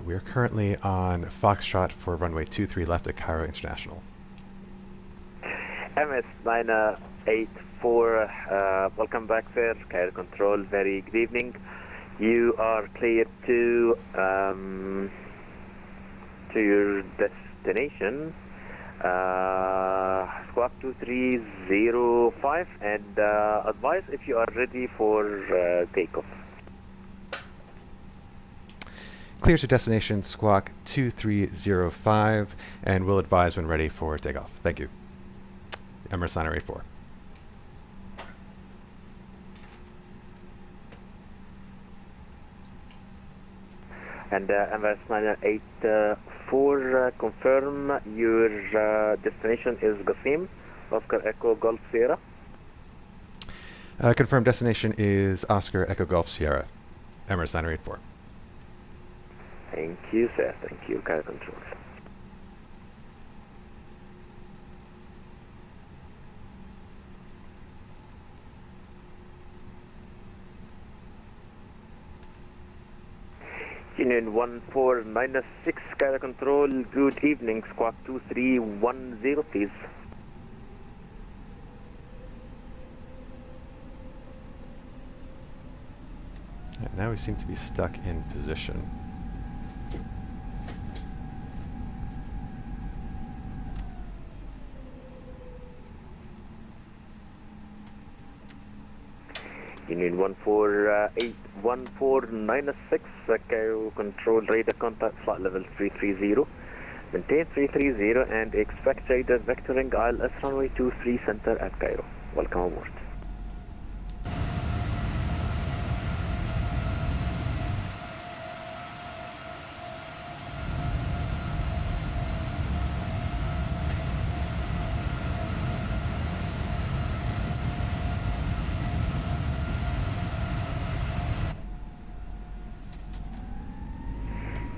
We are currently on Foxtrot for runway 23 left at Cairo International. MS 984, welcome back, sir. Cargo Control, very good evening. You are cleared to your destination, squawk 2305, and advise if you are ready for takeoff. Clear to destination squawk 2305, and we'll advise when ready for takeoff. Thank you. Emirates 9084. And Emirates 984, confirm your destination is Qasim, Oscar Echo Golf Sierra. Confirmed destination is Oscar Echo Golf Sierra. Emirates 9084. Thank you, sir. Thank you, Cargo Control. Union 1496, Cairo Control, good evening, squawk 2310, please. Right, now we seem to be stuck in position. Union 1496, Cairo Control, radar contact, flight level 330. Maintain 330 and expect radar vectoring ILS runway 23 center at Cairo. Welcome aboard.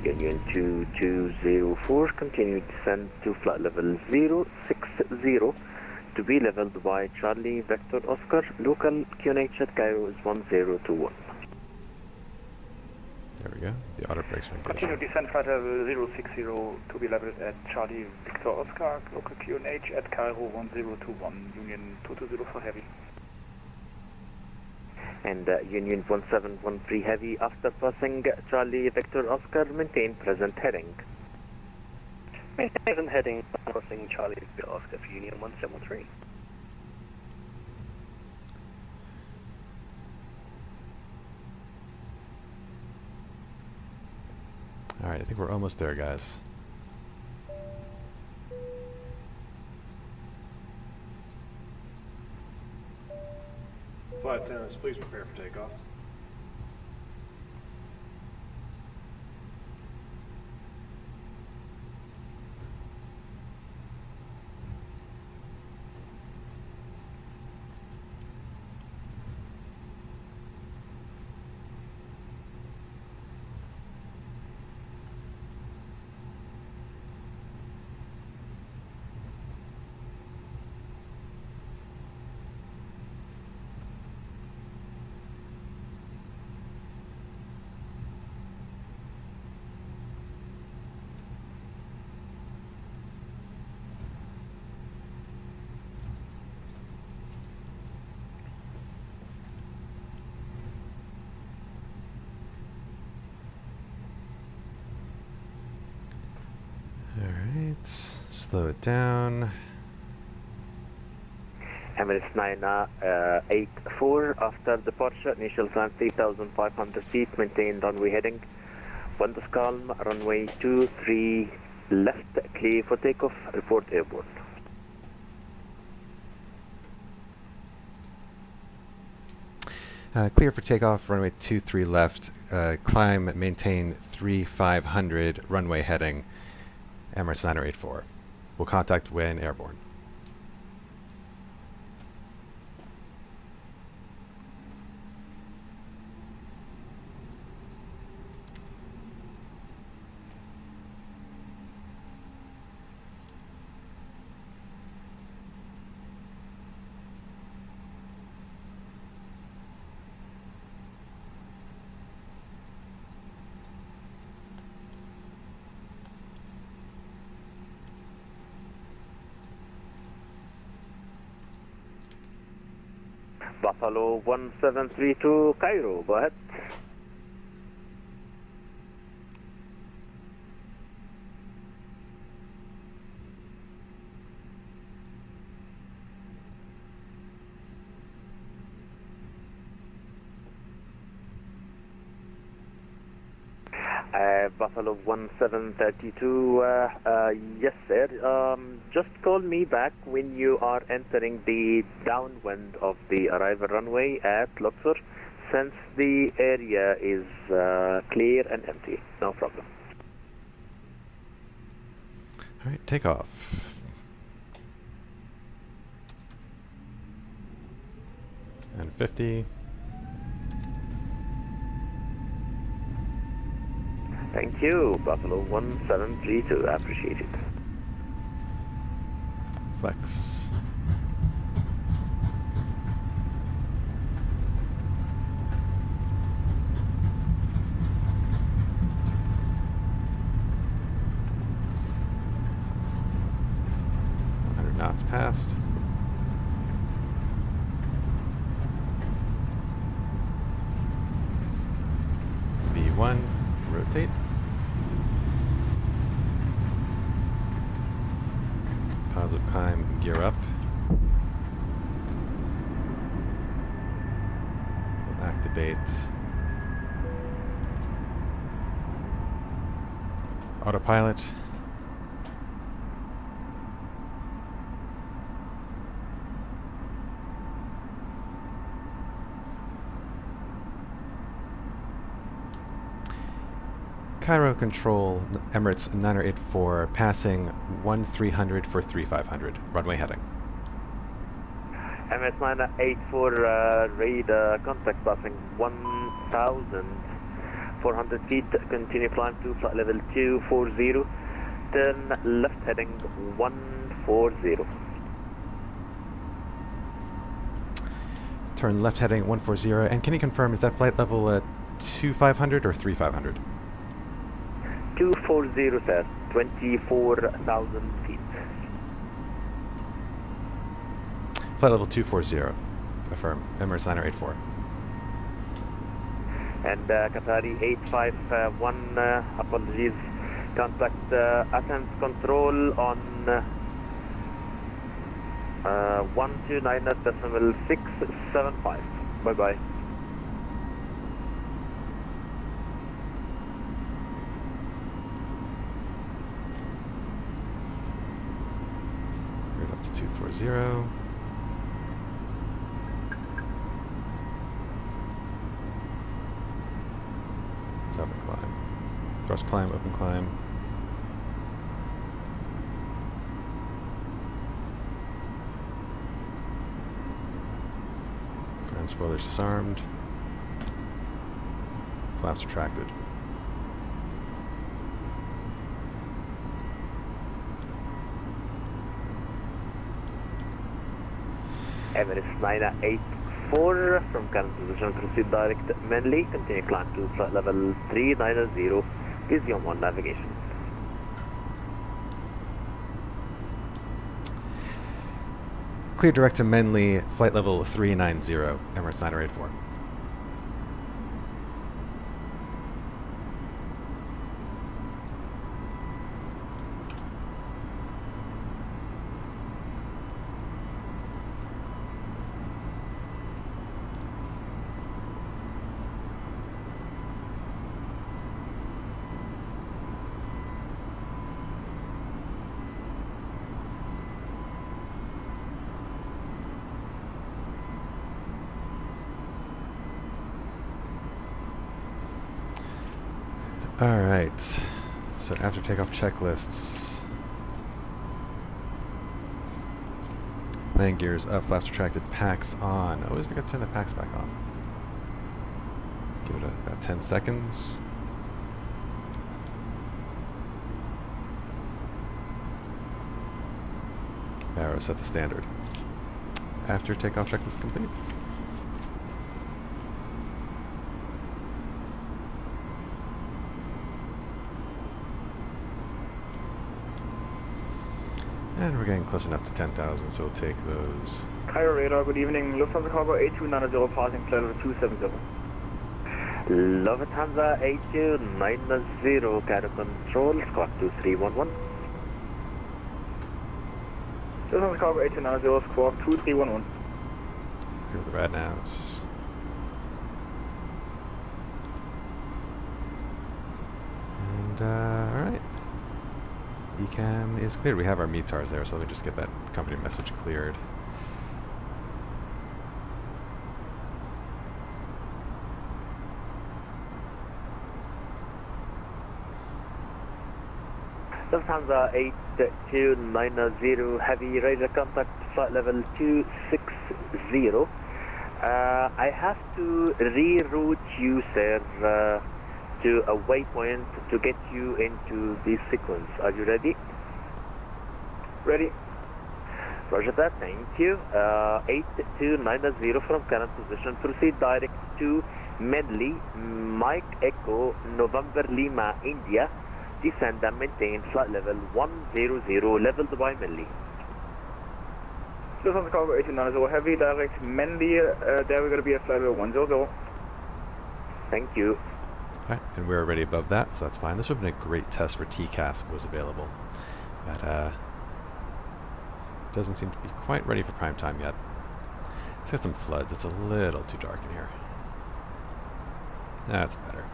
Union 2204, continue descent to flight level 060 to be leveled by Charlie Vector Oscar. Local QNH at Cairo is 1021. There we go. The auto brakes are engaged. Continue descent flight level 060 to be leveled at Charlie Victor Oscar, local QNH at Cairo 1021, Union 2204 for heavy. And Union 1713 heavy, after passing Charlie Victor Oscar, maintain present heading. Maintain present heading, crossing Charlie Victor Oscar for Union 1713. Alright, I think we're almost there, guys. Flight attendants, please prepare for takeoff. Alright, slow it down. Emirates 984, after departure, initial climb 3,500 feet, maintain runway heading. Windows calm, runway 23 left, clear for takeoff, report airborne. Clear for takeoff, runway 23 left, climb, maintain 3500, runway heading, Emirates 984. We'll contact when airborne. Buffalo 1732, Cairo, go ahead. Buffalo 1732, yes sir, just call me back when you are entering the downwind of the arrival runway at Luxor, since the area is clear and empty, no problem. Alright, take off. And 50. Thank you, Buffalo 1732, appreciate it. Flex. knots past. V1, rotate. Positive climb, gear up. We'll activate autopilot. Cairo Control, Emirates 9084, passing 1300 for 3500, runway heading. MS 984, read contact passing 1,400 feet, continue climb to flight level 240, turn left heading 140. Turn left heading 140, and can you confirm, is that flight level 2500 or 3500? 240, sir, 24,000 feet. Flight level 240, affirm, Emirates 9084. And Qatari 851, apologies, contact Athens control on 129.675. Bye-bye. Up to 240. Open climb. Thrust climb, open climb. Ground spoilers disarmed. Flaps retracted. Emirates 984 from current position, proceed direct mainly, continue climb to flight level 390, Vision 1 navigation. Clear direct to Menly, flight level 390, Emirates 9084. Alright, so after takeoff checklists. Landing gears up, flaps retracted, packs on. Always forget to turn the packs back on. Give it about 10 seconds. Arrow set the standard. After takeoff checklist complete. And we're getting close enough to 10,000, so we'll take those. Cairo radar, good evening. Lufthansa cargo A32neo passing flight level 270. Lufthansa 8290, Cairo control, squawk 2311. Lufthansa cargo A290, squawk 2311. Here are the rad navs. And, alright. ECAM is cleared. We have our METARs there, so let me just get that company message cleared. Lufthansa 8290, heavy radar contact, flight level 260. I have to reroute you, sir, to a waypoint to get you into the sequence. Are you ready? Ready. Roger that, thank you. 8290 from current position, proceed direct to Medley, Mike Echo, November Lima, India. Descend and maintain flight level 100, leveled by Medley. Lufthansa Cargo 82nx heavy, direct Mendy, there we're going to be at flight level 100. Thank you. Alright, and we're already above that, so that's fine. This would have been a great test for TCAS if it was available. But doesn't seem to be quite ready for prime time yet. It's got some floods. It's a little too dark in here. That's better.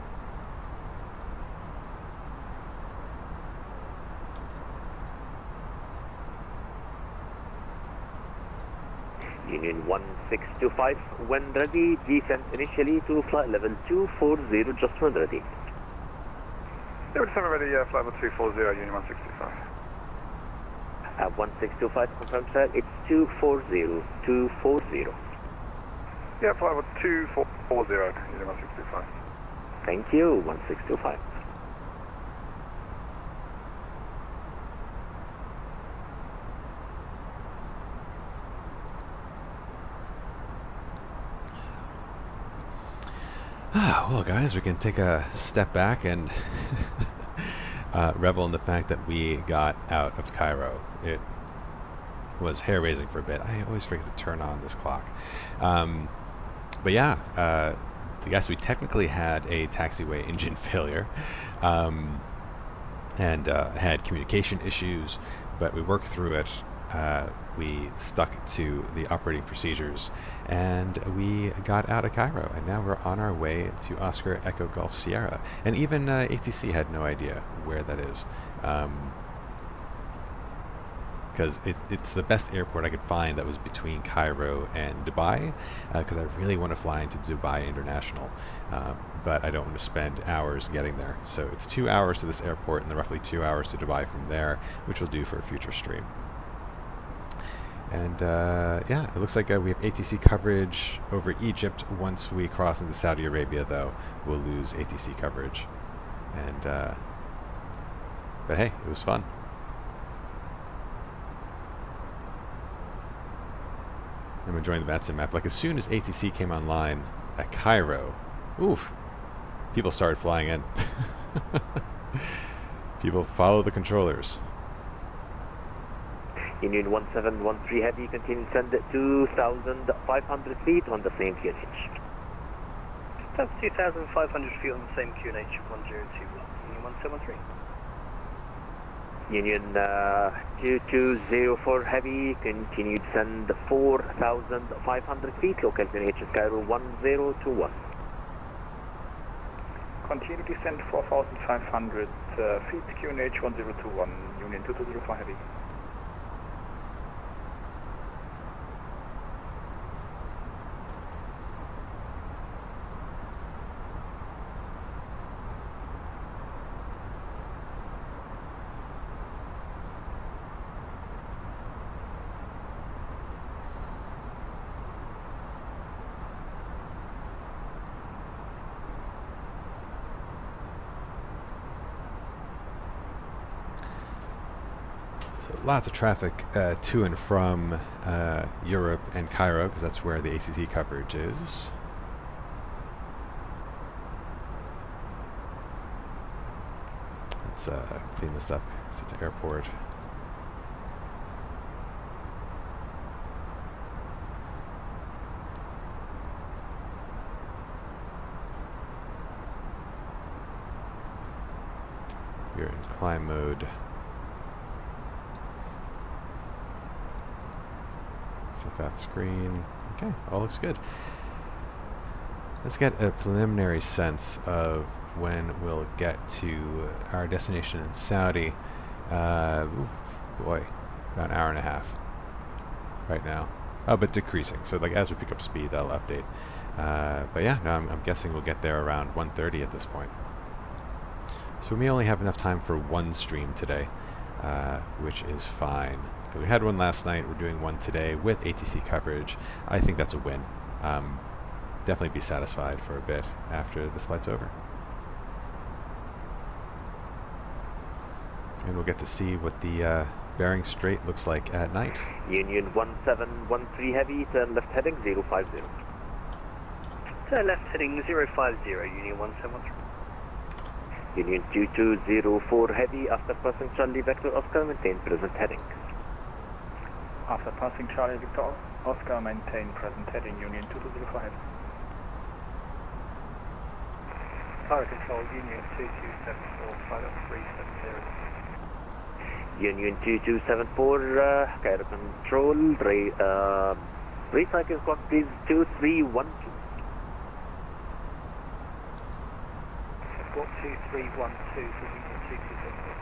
Union 1625, when ready, descent initially to flight level 240, just when ready. Descent ready, flight level 240, Union 1625. 1625, confirm sir, it's 240, 240. Yeah, flight level 240, Union 1625. Thank you, 1625. Well, guys, we can take a step back and revel in the fact that we got out of Cairo. It was hair-raising for a bit. I always forget to turn on this clock. But yeah, I guess we technically had a taxiway engine failure and had communication issues, but we worked through it. We stuck to the operating procedures and we got out of Cairo, and now we're on our way to Oscar Echo Golf Sierra, and even ATC had no idea where that is, because it's the best airport I could find that was between Cairo and Dubai, because I really want to fly into Dubai International, but I don't want to spend hours getting there. So it's 2 hours to this airport and then roughly 2 hours to Dubai from there, which we'll do for a future stream. And yeah, it looks like we have ATC coverage over Egypt. Once we cross into Saudi Arabia, though, we'll lose ATC coverage. And but hey, it was fun. I'm enjoying the VATSIM map. Like, as soon as ATC came online at Cairo, oof, people started flying in. People follow the controllers. Union 1713 heavy, continue send 2,500 feet on the same QNH. That's 2,500 feet on the same QNH 1021, Union 1713. Union 2204 heavy, continued send 4,500 feet, local QNH is Cairo 1021. Continue descent 4,500 feet, QNH 1021, Union 2204 heavy. So lots of traffic to and from Europe and Cairo, because that's where the ACC coverage is. Let's clean this up. It's the airport. We're in climb mode. Set that screen. Okay, all looks good. Let's get a preliminary sense of when we'll get to our destination in Saudi. Ooh, boy, about an hour and a half right now. Oh, but decreasing. So like as we pick up speed, that'll update. But yeah, no, I'm guessing we'll get there around 1:30 at this point. So we may only have enough time for one stream today, which is fine. We had one last night, we're doing one today with ATC coverage. I think that's a win. Definitely be satisfied for a bit after this flight's over. And we'll get to see what the Bering Strait looks like at night. Union 1713 heavy, turn left heading 050. Turn left heading 050, Union 1713. Union 2204 heavy, after passing Charlie Vector Oscar, maintain present heading. After passing Charlie Victor Oscar, maintain present heading Union 220 for heavy. Fire control, Union 2274, flight up 370. Union 2274, Cairo control, recycle squawk please 2312. Squawk 2312 for Union 2274.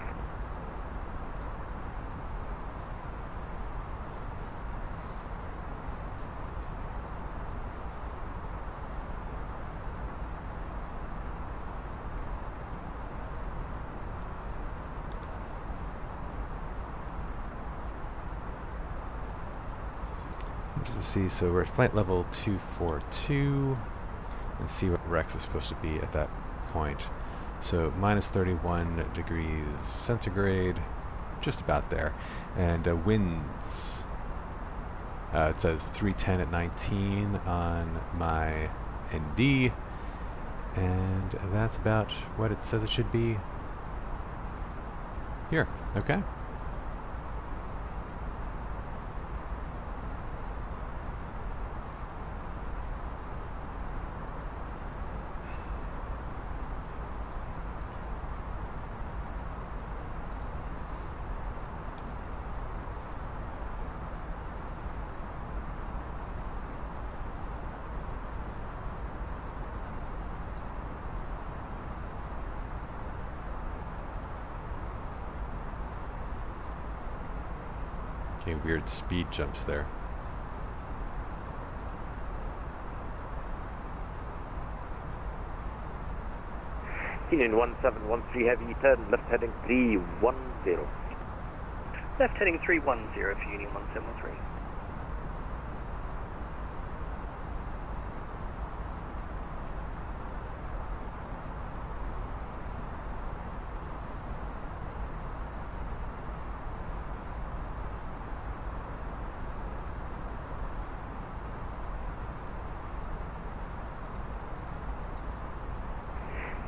Just to see, so we're at flight level 242, and see what Rex is supposed to be at that point. So minus 31 degrees centigrade, just about there. And winds, it says 310 at 19 on my ND, and that's about what it says it should be here. Okay. Okay, weird speed jumps there. Union 1713 heavy, turn left heading 310. Left heading 310 for Union 1713.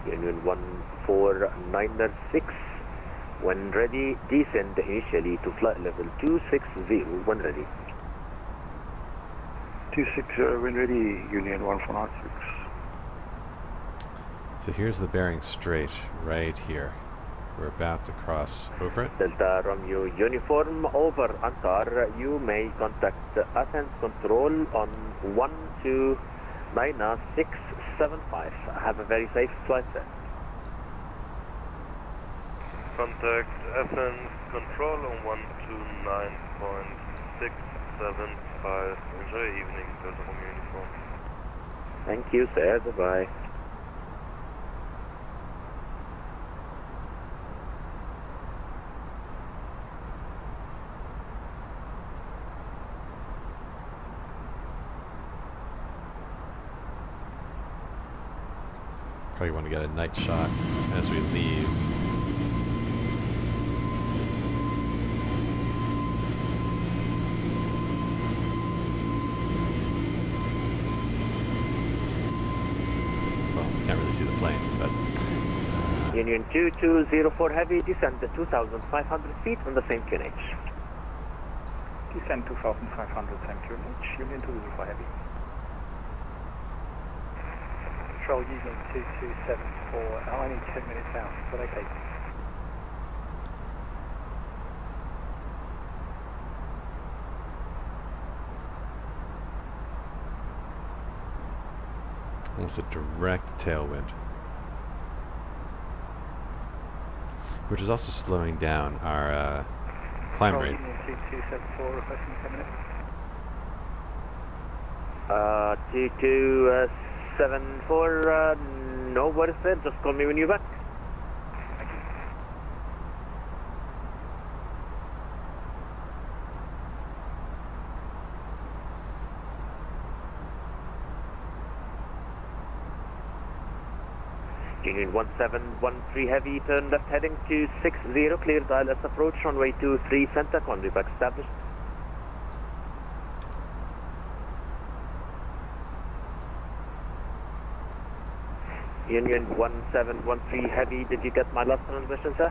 Union 1496, when ready, descend initially to flight level 260 when ready. 260 when ready, Union 1496. So here's the Bering Strait, right here. We're about to cross over it. Delta Romeo Uniform over Antar, you may contact Athens Control on 1299675. Have a very safe flight, sir. Contact Athens Control on 129.675. Enjoy your evening, Delta Romeo Uniform. Thank you, sir. Goodbye. Probably want to get a night shot as we leave. Well, can't really see the plane, but... Union 2204 heavy, descend 2,500 feet on the same QNH. Descend 2,500, same QNH, Union 204 heavy. Control Union 2274, I'm only 10 minutes out, but okay. Almost a direct tailwind. Which is also slowing down our climb rate. Union 2274, requesting 10 minutes. 2274, no worries, sir. Just call me when you're back. Thank you. Union 1713 heavy, turn left heading 260, clear ILS approach, runway 23 center, convoy back established. Union 1713 heavy, did you get my last transmission, sir?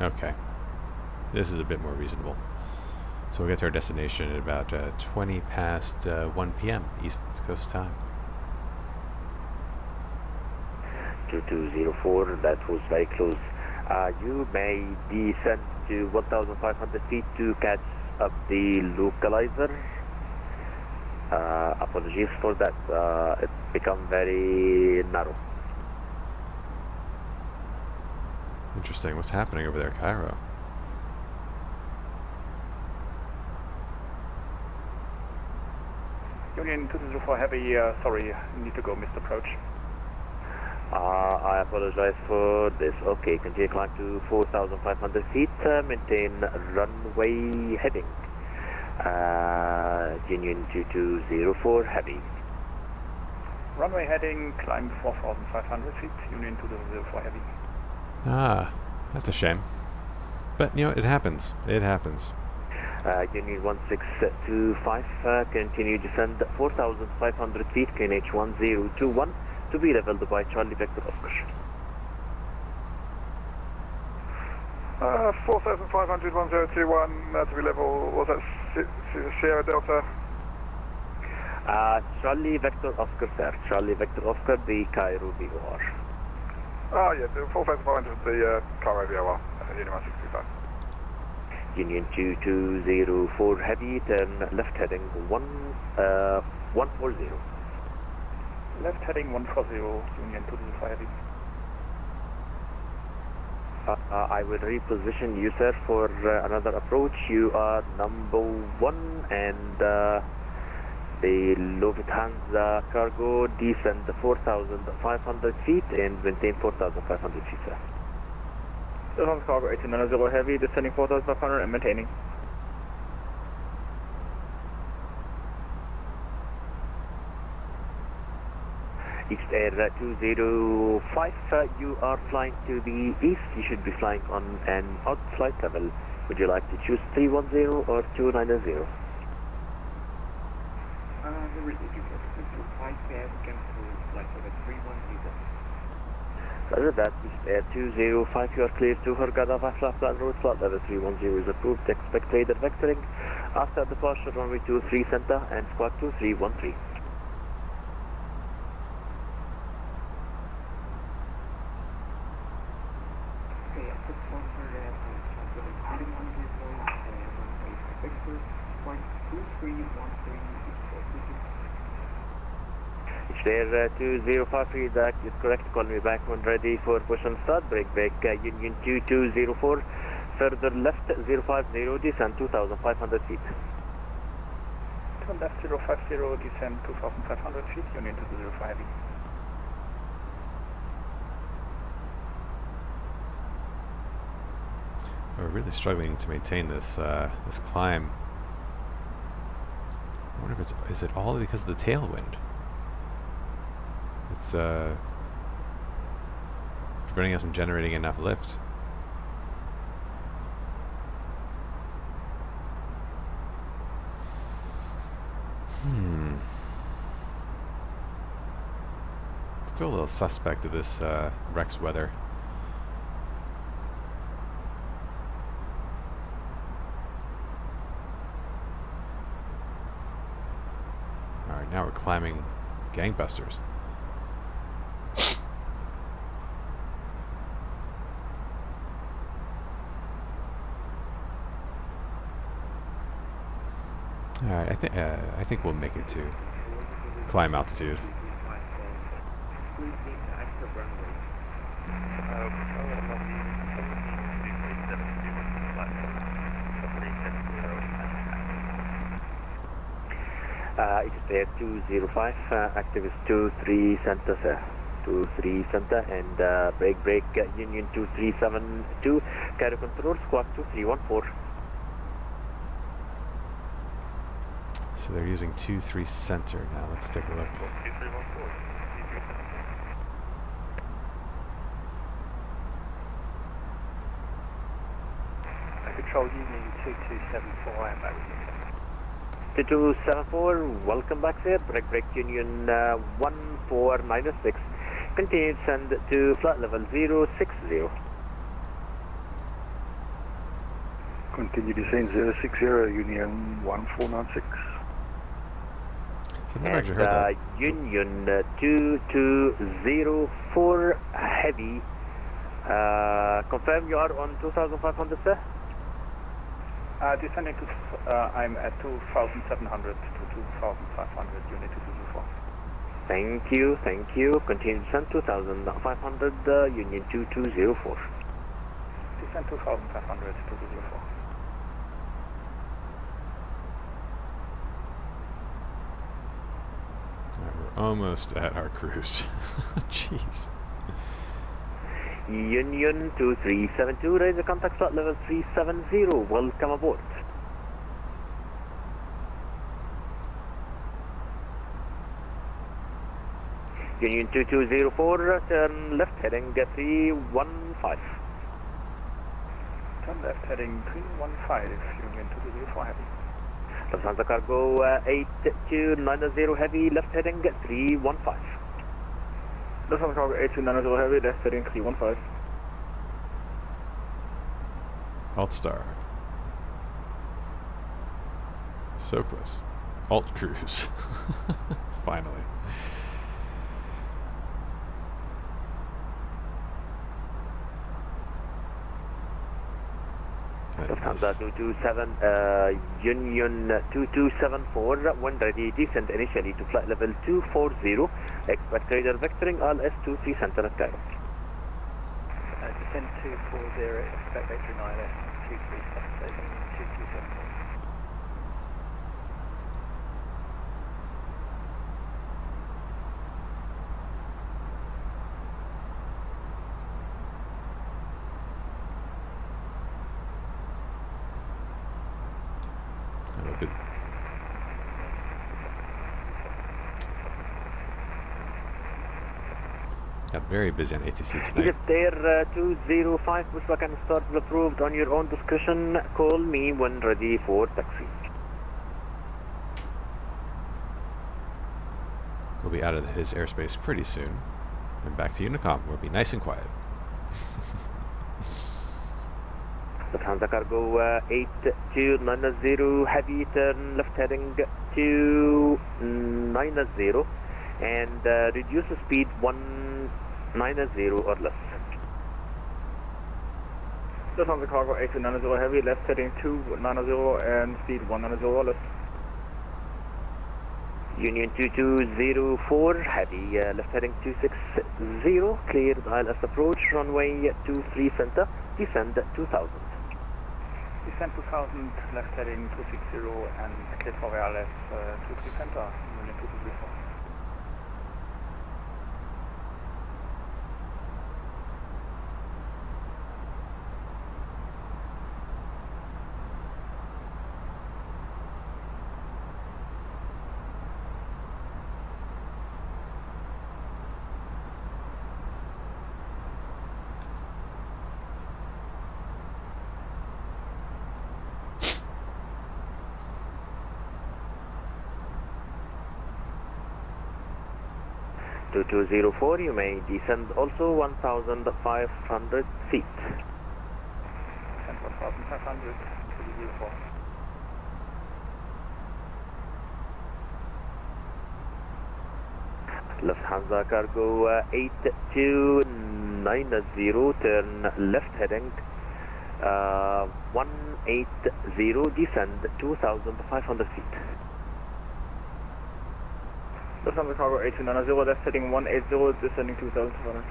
Okay. This is a bit more reasonable. So we'll get to our destination at about 20 past 1 p.m. East Coast time. 2204, that was very close. You may descend to 1,500 feet to catch up the localizer. Apologies for that. It's become very narrow. Interesting. What's happening over there, Cairo? Union 204 Heavy, sorry, need to go, missed approach. I apologize for this. Okay, continue climb to 4,500 feet, maintain runway heading. Union 2204 Heavy. Runway heading, climb 4,500 feet, Union 204 Heavy. Ah, that's a shame. But, you know, it happens. It happens. Union 1625, continue descend 4,500 feet, QNH 1021, to be leveled by Charlie Victor Oscar. 4,500, 1021, to be level, was that Sierra Delta? Charlie Victor Oscar, sir. Charlie Victor Oscar, the Cairo VOR. Oh yeah, 4,500, the Cairo VOR, Union 1625. Union 2204 Heavy, turn left heading 140. Left heading 140, Union 205 Heavy. I will reposition you, sir, for another approach. You are number 1 and the Lufthansa cargo descend 4,500 feet and maintain 4,500 feet, sir. Lufthansa cargo 1890 Heavy, descending 4,500 and maintaining. East Air 205, you are flying to the east. You should be flying on an odd flight level. Would you like to choose 310 or 290? The residual is 5 we can flight level 310. Roger that, East Air 205, you are clear to Hurghada Vafla plan route, flight level 310 is approved. Expect radar vectoring after departure runway 23 center and squawk 2313. There 205 feedback is correct. Call me back when ready for push and start. Break Union 2204. Further left 050 descend 2,500 feet. Turn left 050 descend 2,500 feet. Union 2205 Heavy. We're really struggling to maintain this this climb. I wonder if is it all because of the tailwind? It's preventing us from generating enough lift. Still a little suspect of this Rex weather. Alright, now we're climbing gangbusters. Alright, I think we'll make it to climb altitude. It's Air 205, active is 23 center, sir. 23 center and break Union 2372, Cairo control, squawk 2314. So they're using 23 center now. Let's take a look. Control Union 2274, I am back with you. 2274, welcome back, sir. Break Union 1496. Continue descend to flight level 060. Continue descent 060, Union 1496. So I've never actually And heard that. Union 2204 heavy. Confirm you are on 2500, sir? Descending to, I'm at 2700 to 2500, unit 2204. Thank you, thank you. Continue descent 2500, Union 2204. Descend 2500 to 2204. Alright, we're almost at our cruise. Jeez. Union 2372, raise the contact slot level 370. Welcome aboard. Union 2204, turn left heading 315. Turn left heading 315, Union 2204 heavy. Lufthansa Cargo 8290 heavy, left heading 315. Lufthansa Cargo 8290 heavy, left heading 315. Alt star. So close. Alt cruise. Finally. Lufthansa 227, Union 2274, when ready, descend initially to flight level 240. Expect radar vectoring RS23 center at Cairo. Descend 240, expect A39nx, 2377, 2274. Got very busy on ATC tonight. Egypt Air 205, pushback and start is approved on your own discretion. Call me when ready for taxi. We'll be out of his airspace pretty soon. And back to Unicom. We'll be nice and quiet. Lufthansa Cargo 8290 heavy, turn left heading 290 and reduce the speed 190 or less. Lufthansa Cargo 8290 heavy, left heading 290 and speed 190 or less. Union 2204 heavy, left heading 260, cleared ILS approach, runway 23 center, descend 2000. Descend 2000, left heading 260 and cleared for ILS 23 center, Union 2204. To 204, you may descend also 1,500 feet. Descend 1,500, 204. Lufthansa Cargo 8290, turn left heading 180, descend 2,500 feet. Lufthansa Cargo 8290, left heading 180, descending 2,500.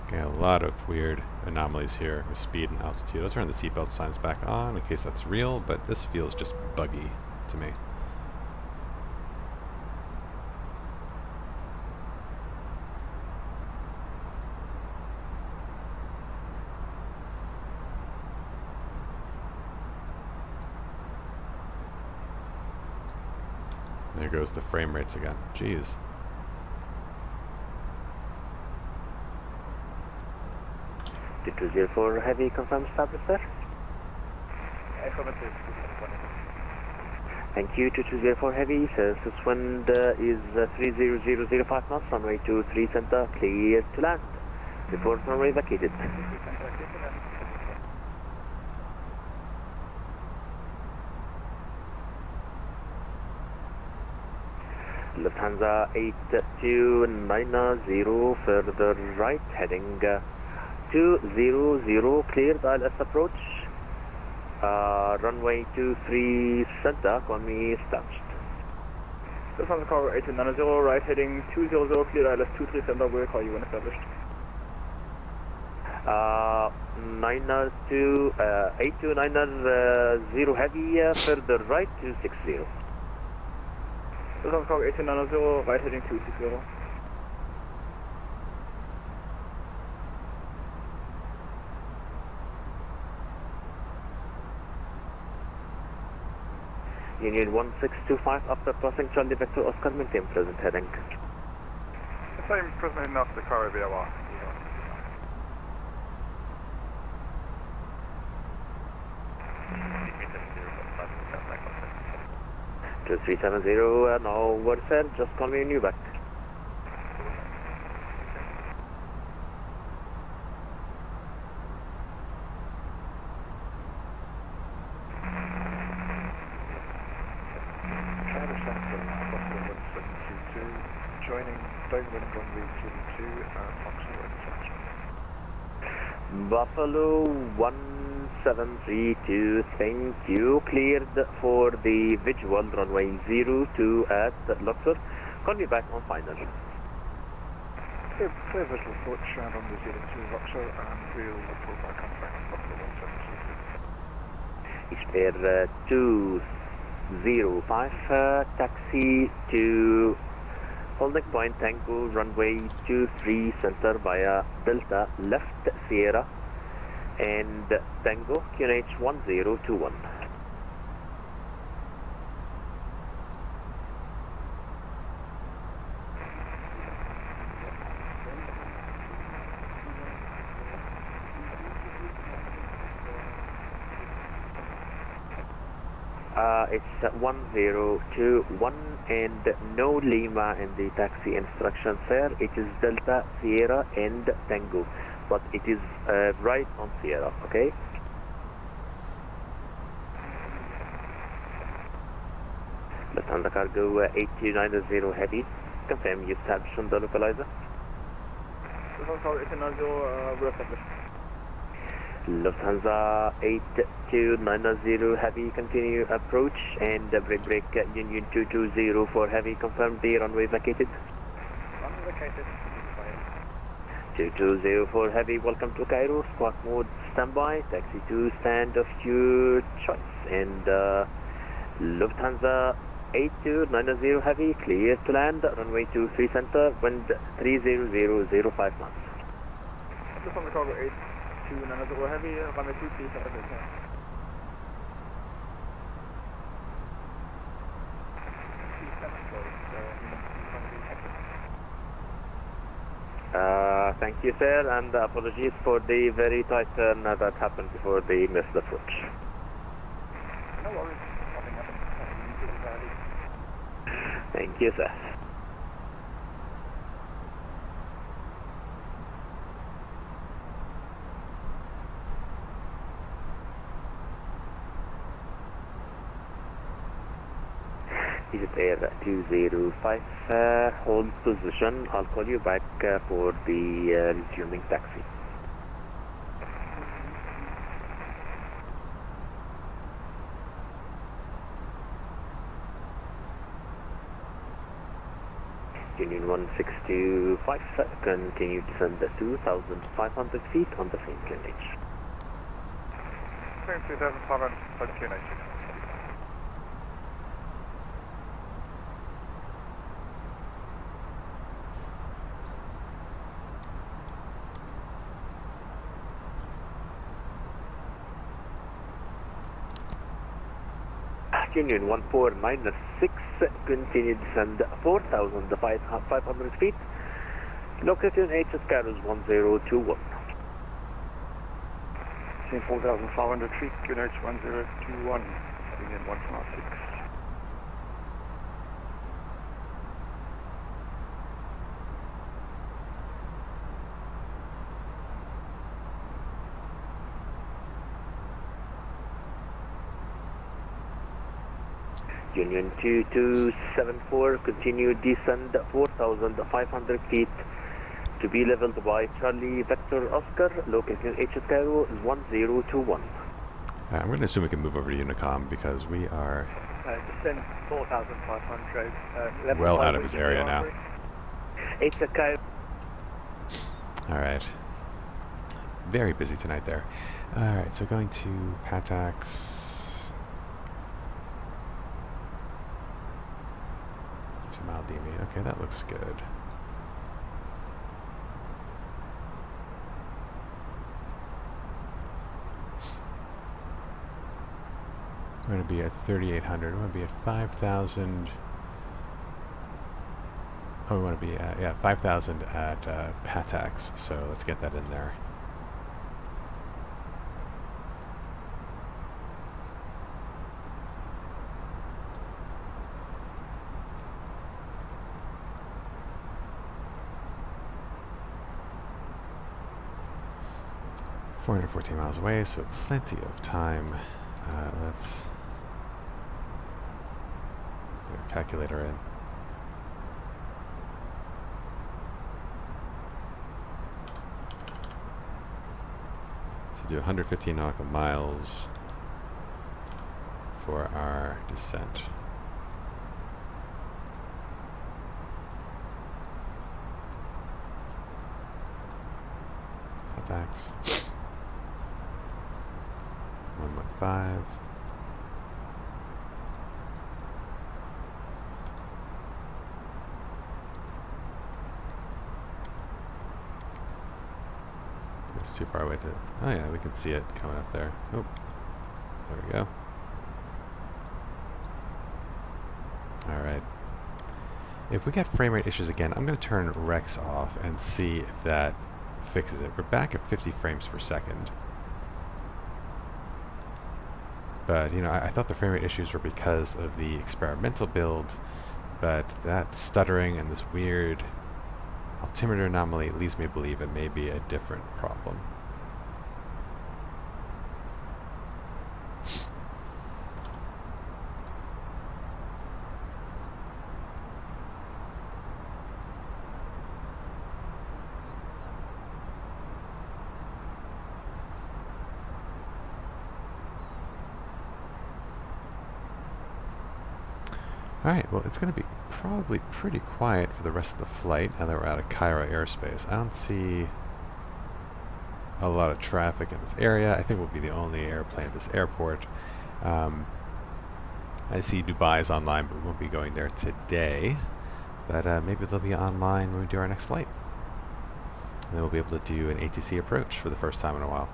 Okay, a lot of weird anomalies here with speed and altitude. I'll turn the seatbelt signs back on in case that's real, but this feels just buggy to me. There goes the frame rates again. Jeez. To 204 heavy, confirm established, sir. Affirmative. Thank you, 2204 Heavy, surface wind is 30005 knots, runway 23 center, clear to land. Report runway vacated. Lufthansa 8290, further right, heading 200, cleared ILS approach. Runway 23 center, call me established. Lufthansa Cargo 8290, right heading 200, cleared ILS 23 center, we'll call you when established. 8290 heavy, further right 260. Lufthansa Cargo 8290, right heading 260. Union 1625 after crossing Charlie Victor Oscar, maintain present heading. Same present heading after Cairo VOR. 2370, no word sir, just call me when you're back. Joining downwind runway 22 and Foxtrot intersection. Buffalo 1732, thank you. Cleared for the visual runway 02 at Luxor. Call me back on final. Clear visual approach runway 02 Luxor, and we'll report back on Buffalo 1732. East Air 205, taxi to holding point Tango runway 23 center via Delta left Sierra and Tango QNH 1021. It's 1021 and no Lima in the taxi instructions sir. It is Delta, Sierra and Tango, but it is right on Sierra, okay? Lufthansa Cargo 8290 heavy, confirm you established on the localizer. Lufthansa Cargo 8290, we're established. Lufthansa 8290 heavy, continue approach and break Union 220 for heavy, confirm the runway vacated. Runway vacated. 220 for heavy, welcome to Cairo, squawk mode standby, taxi to stand of your choice and Lufthansa 8290 heavy, clear to land, runway 23 center, wind 30005 knots. Lufthansa Cargo 8290 heavy, runway 23 center. Thank you sir, and apologies for the very tight turn that happened before the missed approach. No worries, nothing happened. Thank you sir. Is it Air 205, hold position, I'll call you back for the resuming taxi. Union 1625, continue descend 2,500 feet on the same QNH. 2,500 QNH. Union 1496, continue descend 4,500 feet. Location HS Carros 1021. 4,500 feet, QNH 1021, Union 156. Union 2274, continue descend 4,500 feet to be leveled by Charlie Victor Oscar, location H at Cairo 1021. I'm going to assume we can move over to Unicom because we are Descend 4,500. well out of his area now. H at Cairo. Alright. Very busy tonight there. Alright, so going to Patax. 50-mile DME. Okay, that looks good. We're going to be at 3,800. We're going to be at 5,000. Oh, we want to be at, yeah, 5,000 at Patax. So let's get that in there. $414 miles away, so plenty of time. Let's get our calculator in. So do 115 nautical miles for our descent. Patax. 115. It's too far away to... Oh yeah, we can see it coming up there. Oh, there we go. Alright. If we get frame rate issues again, I'm going to turn Rex off and see if that fixes it. We're back at 50 frames per second. But, you know, I thought the frame rate issues were because of the experimental build, but that stuttering and this weird altimeter anomaly leads me to believe it may be a different problem. Alright, well, it's going to be probably pretty quiet for the rest of the flight now that we're out of Cairo airspace. I don't see a lot of traffic in this area. I think we'll be the only airplane at this airport. I see Dubai's online, but we won't be going there today. But maybe they'll be online when we do our next flight. And then we'll be able to do an ATC approach for the first time in a while.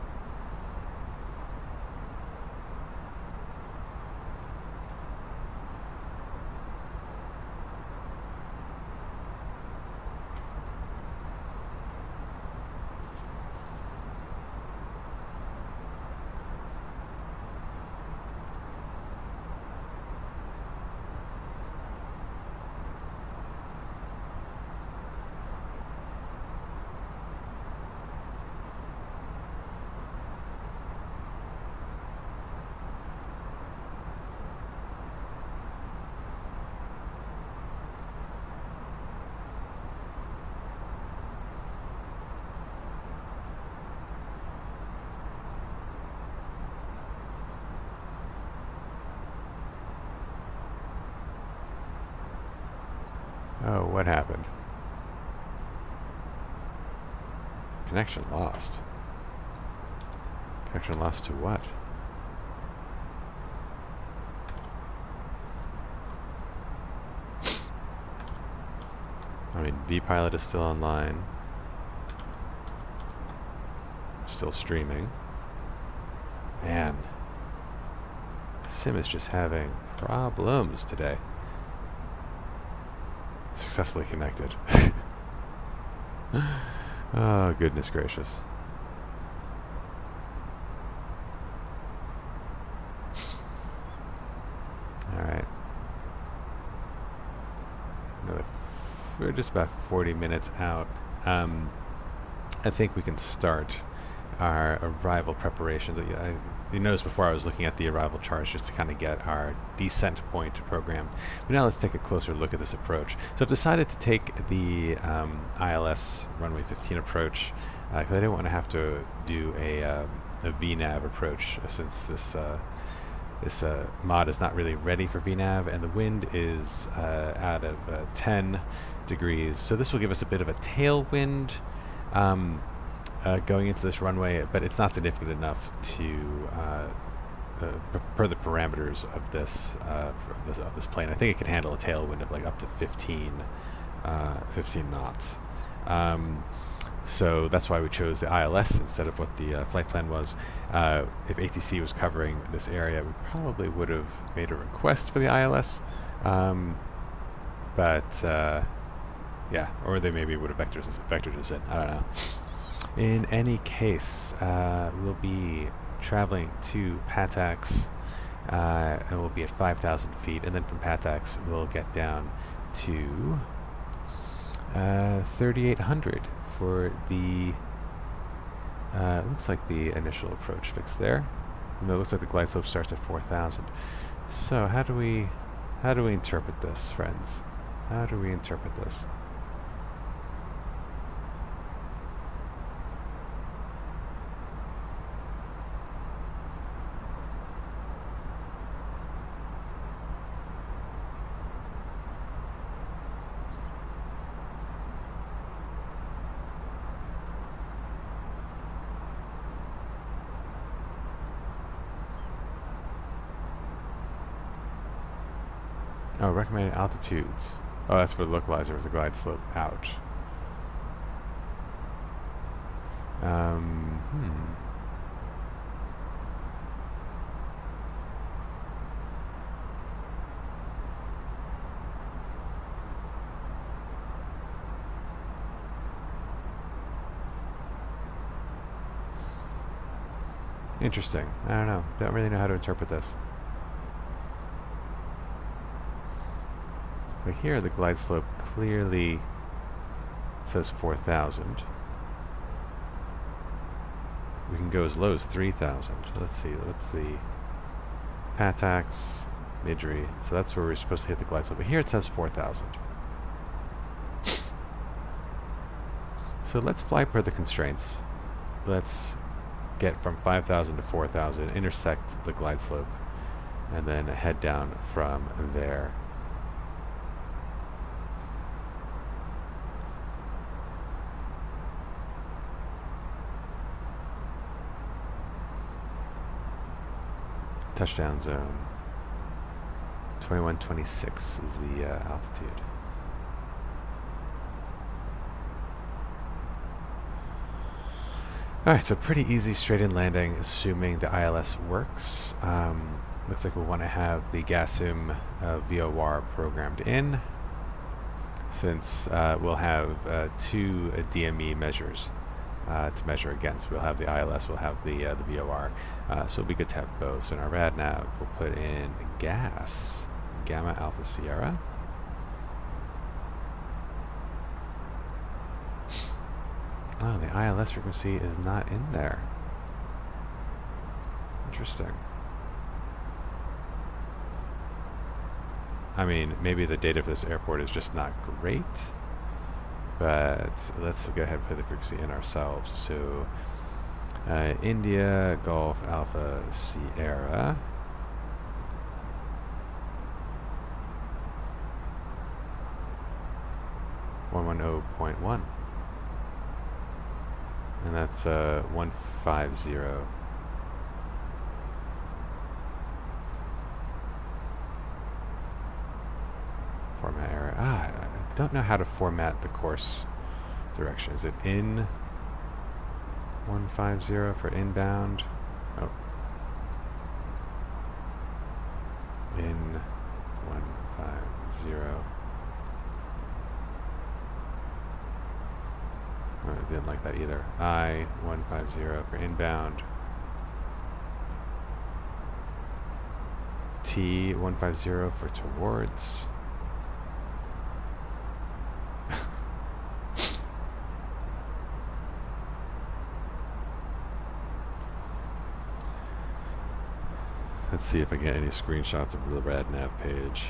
Oh, what happened? Connection lost. Connection lost to what? I mean, vPilot is still online. Still streaming. Man. Sim is just having problems today. Successfully connected. Oh, goodness gracious. Alright. We're just about 40 minutes out. I think we can start our arrival preparations. you noticed before I was looking at the arrival charts just to kind of get our descent point programmed. But now let's take a closer look at this approach. So I've decided to take the ILS runway 15 approach because I didn't want to have to do a VNAV approach since this mod is not really ready for VNAV, and the wind is out of 10 degrees. So this will give us a bit of a tailwind going into this runway, but it's not significant enough to per the parameters of this plane. I think it can handle a tailwind of like up to 15 knots. So that's why we chose the ILS instead of what the flight plan was. If ATC was covering this area, we probably would have made a request for the ILS, yeah, or they maybe would have vectored us in. I don't know. In any case, we'll be traveling to Patax, and we'll be at 5,000 feet, and then from Patax we'll get down to 3,800 for the, looks like the initial approach fix there. And it looks like the glide slope starts at 4,000. So how do we interpret this, friends? How do we interpret this? Oh, recommended altitudes. Oh, that's for the localizer with the glide slope. Ouch. Interesting. I don't know. Don't really know how to interpret this. But here the glide slope clearly says 4,000. We can go as low as 3,000. Let's see, what's the Patax, Midri. So that's where we're supposed to hit the glide slope. But here it says 4,000. So let's fly per the constraints. Let's get from 5,000 to 4,000, intersect the glide slope, and then head down from there. Touchdown zone 2126 is the altitude. Alright, so pretty easy straight-in landing, assuming the ILS works. Looks like we'll want to have the GASIM VOR programmed in, since we'll have two DME measures to measure against. We'll have the ILS, we'll have the VOR, so it'll be good to have both. So in our rad nav, we'll put in gas, Gamma Alpha Sierra. Oh, the ILS frequency is not in there. Interesting. I mean, maybe the data for this airport is just not great, but let's go ahead and put the frequency in ourselves. So, India, Golf, Alpha, Sierra. .1. And that's 150. Format error. I don't know how to format the course direction. Is it in 150 for inbound? Oh. In 150. I didn't like that either. I-150 for inbound. T-150 for towards. Let's see if I get any screenshots of the red nav page.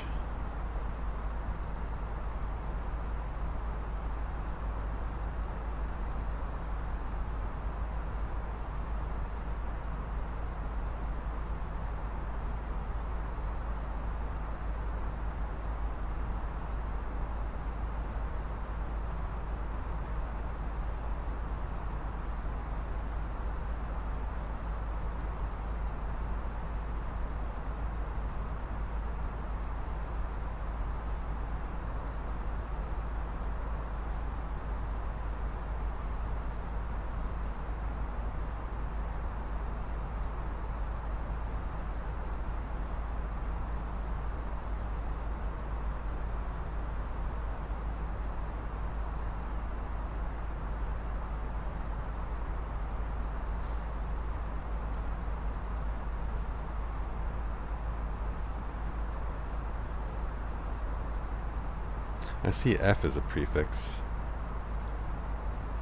I see F as a prefix.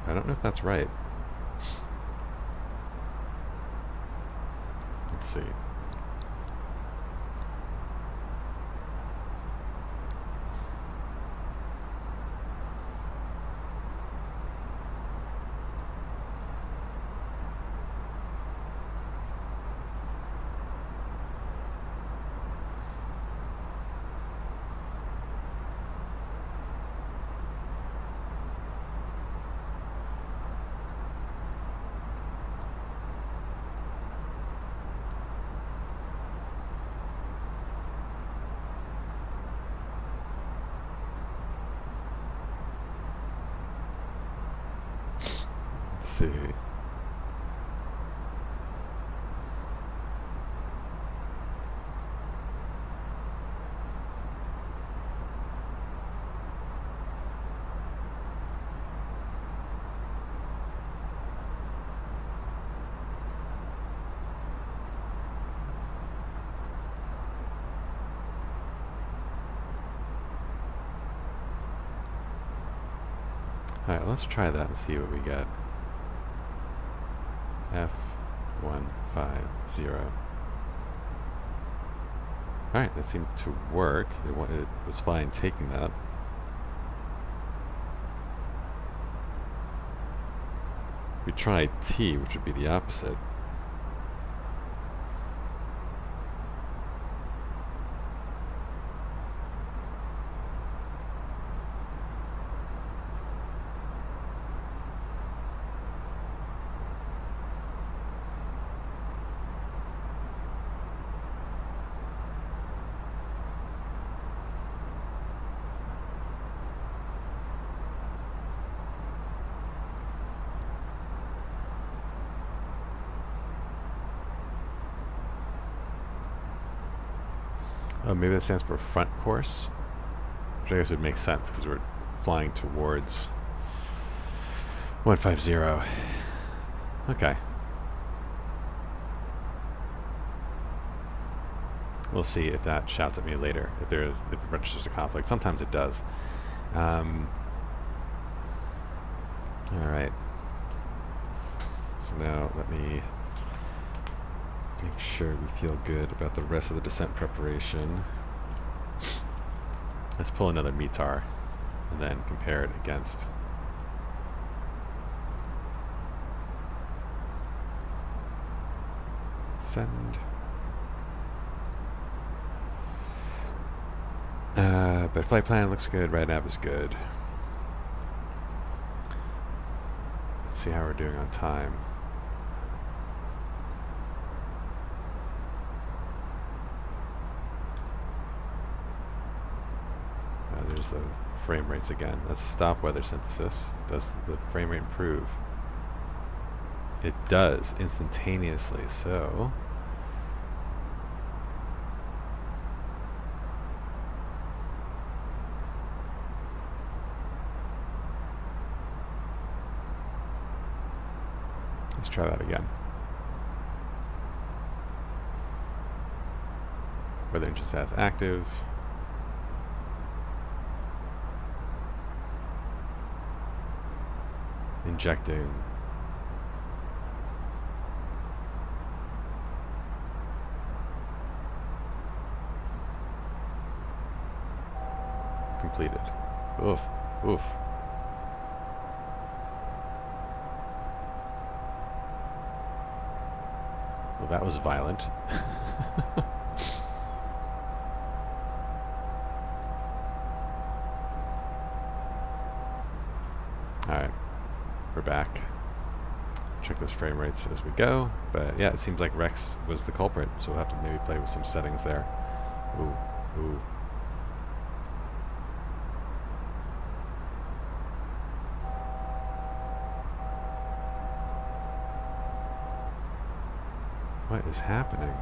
I don't know if that's right. Let's see. See. Alright, let's try that and see what we get. F150. Alright, that seemed to work. It was fine taking that. We tried T, which would be the opposite. Oh, maybe that stands for front course, which I guess would make sense because we're flying towards 150. Okay. We'll see if that shouts at me later, if it registers a conflict. Sometimes it does. Alright. So now let me make sure we feel good about the rest of the descent preparation. Let's pull another METAR and then compare it against send. But flight plan looks good, rad nav is good. Let's see how we're doing on time. There's the frame rates again. Let's stop weather synthesis. Does the frame rate improve? It does, instantaneously, so let's try that again. Weather engine status active. Injecting. completed. Oof, oof. Well, that was violent. Alright, we're back. Check those frame rates as we go. But yeah, it seems like Rex was the culprit, so we'll have to maybe play with some settings there. Ooh, ooh. What is happening?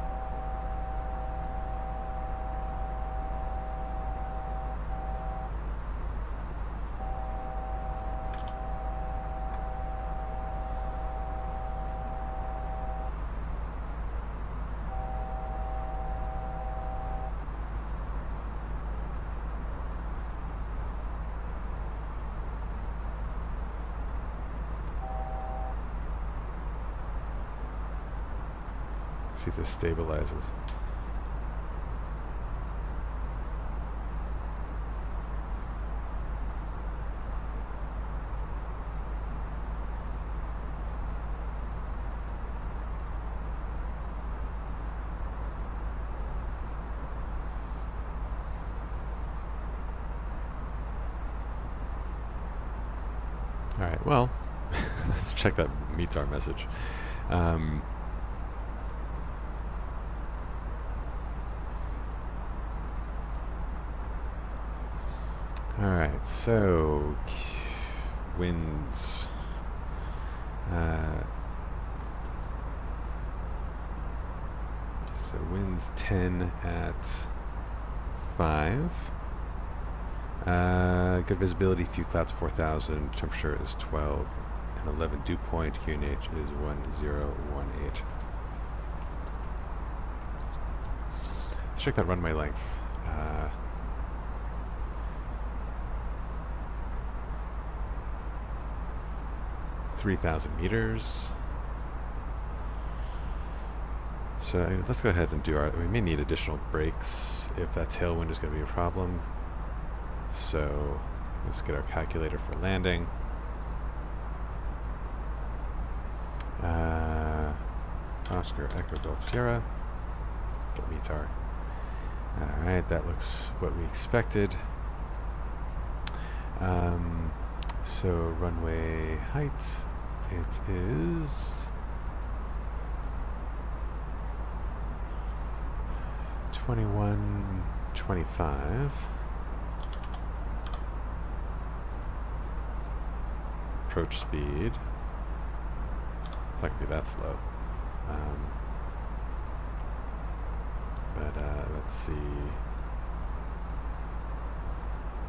See if this stabilizes. All right, well, let's check that METAR message. Alright, so winds. So winds 10 at 5. Good visibility, few clouds 4,000, temperature is 12, and 11 dew point, QNH is 1018. Let's check that runway length. 3,000 meters. So let's go ahead and do our, we may need additional brakes if that tailwind is going to be a problem. So let's get our calculator for landing. Oscar Echo Golf Sierra. Get METAR. Alright, that looks what we expected. So runway height, it is 2125. Approach speed. It's not gonna be that slow. Let's see.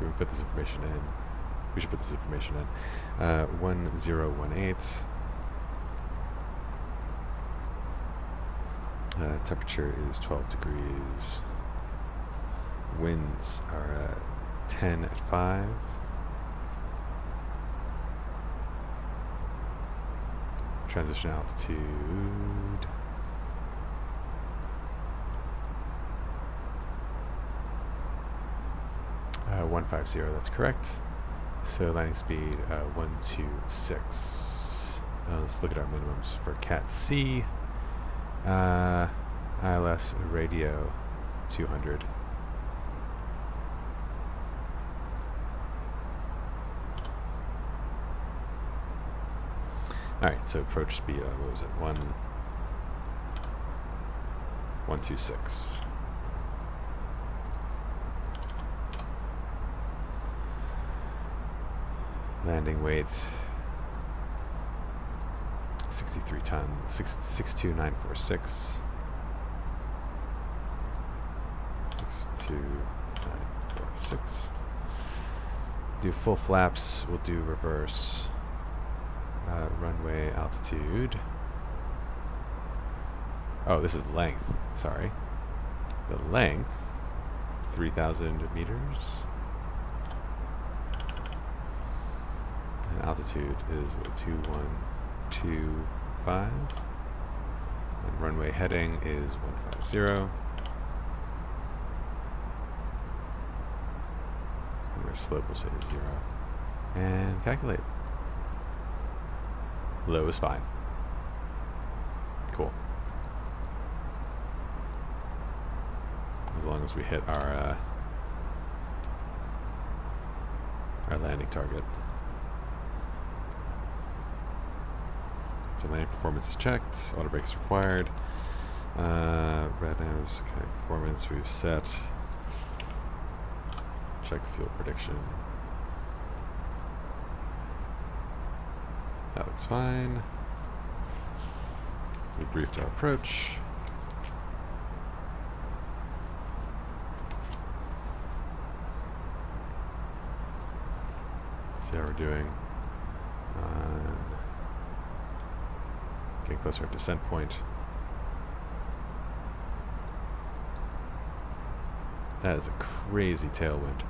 We put this information in. We should put this information in. 1018. Temperature is 12 degrees. Winds are 10 at 5. Transition altitude. Uh, 150, that's correct. So landing speed 126. Let's look at our minimums for Cat C. ILS radio 200. Alright, so approach speed, what was it? 126. Landing weight 63 tons, 62946. 62946. Do full flaps, we'll do reverse. Runway altitude. Oh, this is length, sorry. The length, 3,000 meters. And altitude is 2125. And runway heading is 150. And slope we'll say is 0. And calculate. Low is fine. Cool. As long as we hit our landing target. So landing performance is checked. Auto brake is required. Red nose. Okay. Performance we've set. Check fuel prediction. That looks fine. We briefed our approach. See how we're doing on getting closer to descent point. That is a crazy tailwind.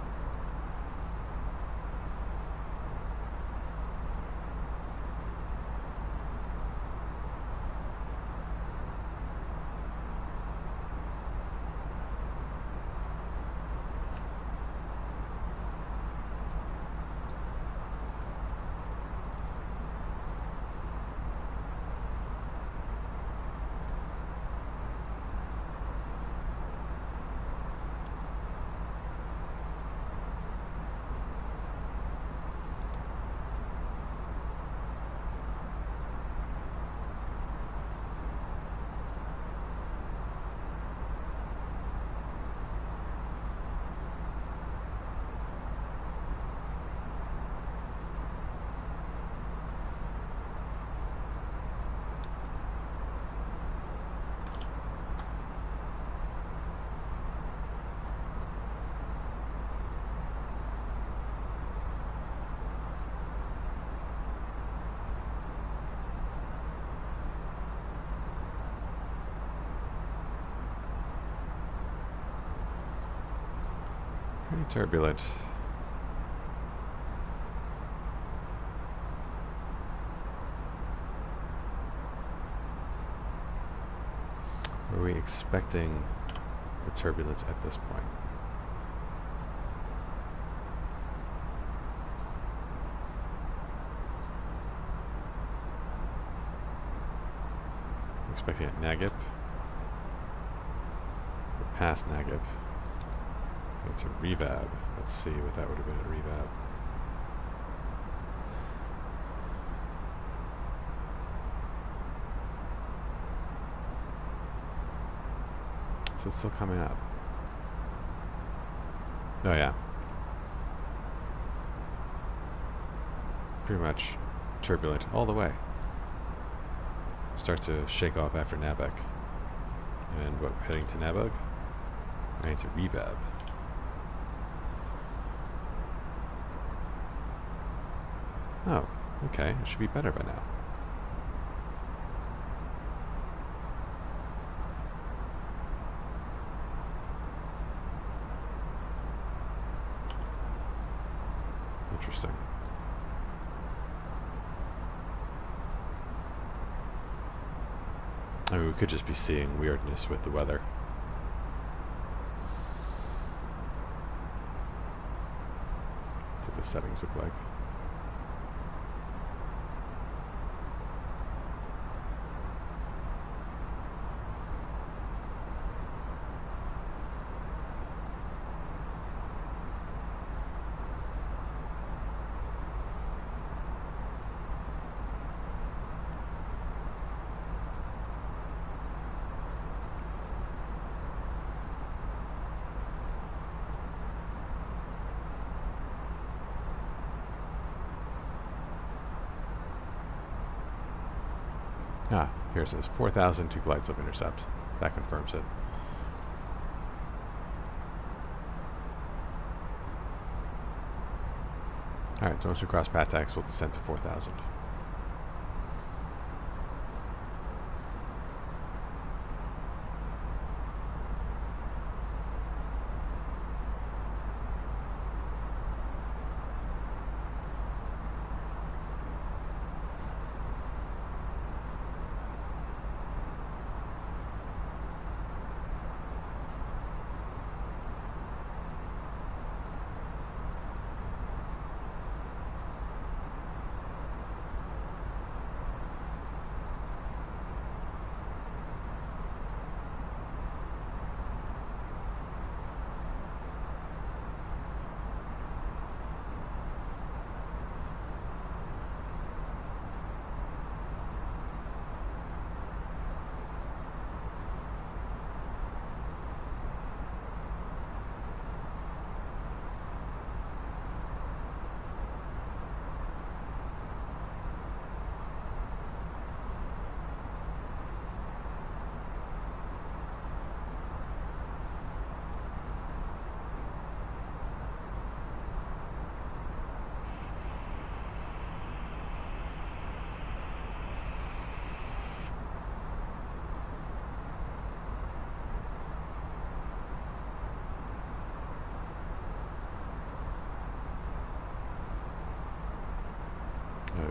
Pretty turbulent. Are we expecting the turbulence at this point? We're expecting at Nagip. We're past Nagip. It's a revab. Let's see what that would have been a revab. So it's still coming up. Oh yeah. Pretty much turbulent all the way. Start to shake off after Nabek. And what, heading to Nabog? Heading to revab. Oh, okay. It should be better by now. Interesting. I mean, we could just be seeing weirdness with the weather. That's what the settings look like. Ah, here it says 4,000 to glide slope intercept. That confirms it. Alright, so once we cross Patax, we'll descend to 4,000.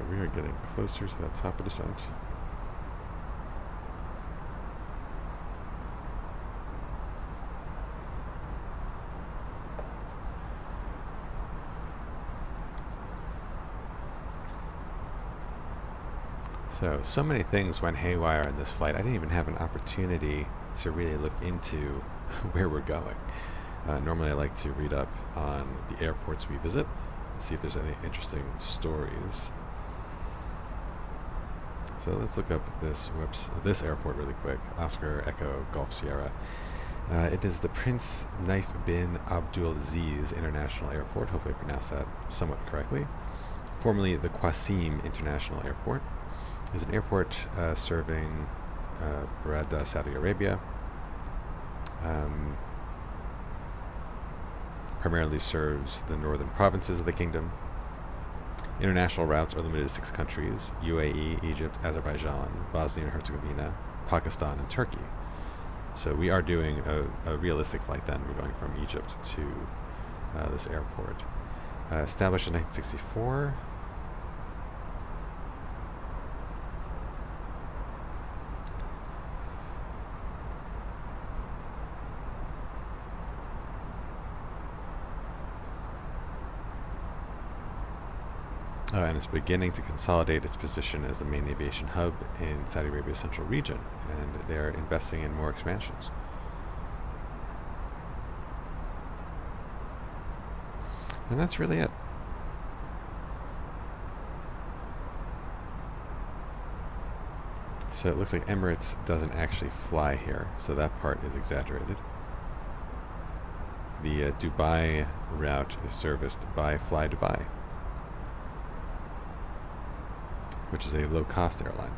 We are getting closer to that top of descent. So many things went haywire on this flight. I didn't even have an opportunity to really look into where we're going. Normally I like to read up on the airports we visit and see if there's any interesting stories. So let's look up this airport really quick. Oscar Echo Golf Sierra. It is the Prince Nayef bin Abdulaziz International Airport. Hopefully I pronounced that somewhat correctly. Formerly the Qasim International Airport. It's an airport serving Riyadh, Saudi Arabia. Primarily serves the northern provinces of the kingdom. International routes are limited to 6 countries: UAE, Egypt, Azerbaijan, Bosnia and Herzegovina, Pakistan, and Turkey. So we are doing a realistic flight then. We're going from Egypt to this airport. Established in 1964. And it's beginning to consolidate its position as the main aviation hub in Saudi Arabia's central region, and they're investing in more expansions. And that's really it. So it looks like Emirates doesn't actually fly here, so that part is exaggerated. The Dubai route is serviced by Fly Dubai, which is a low-cost airline.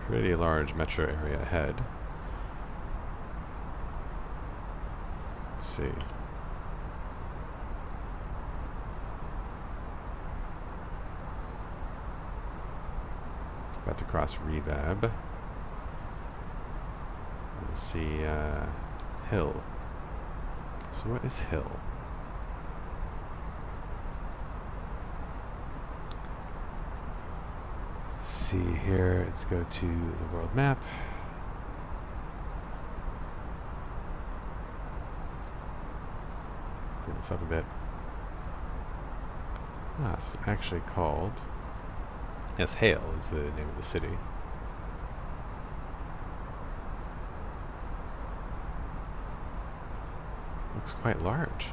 Pretty large metro area ahead. Let's see. About to cross Revab. Let's see, Hill. So what is Hill? Let's see here, let's go to the world map. Clean this up a bit. Ah, it's actually called... Yes, Hale is the name of the city. Looks quite large.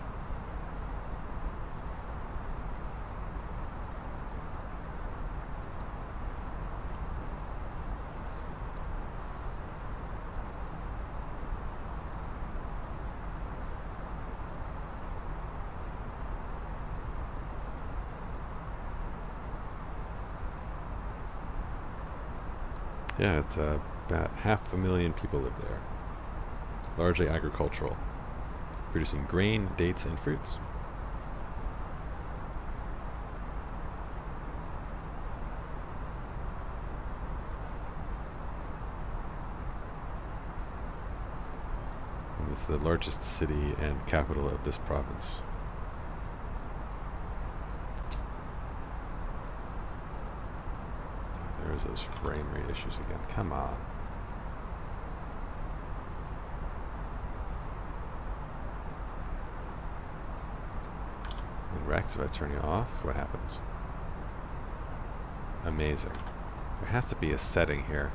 Yeah, it's about 500,000 people live there. Largely agricultural, producing grain, dates, and fruits. And it's the largest city and capital of this province. There's those frame rate issues again. Come on. And Rex, if I turn you off, what happens? Amazing. There has to be a setting here.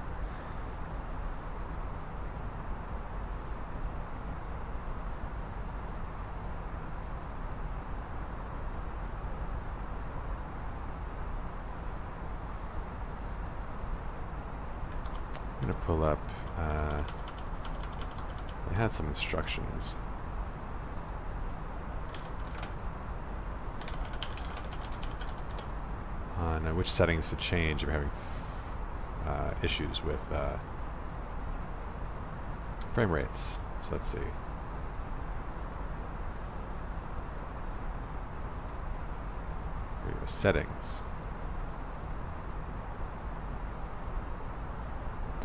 I'm going to pull up, I had some instructions. On which settings to change if you're having issues with frame rates. So let's see. Here we go, settings.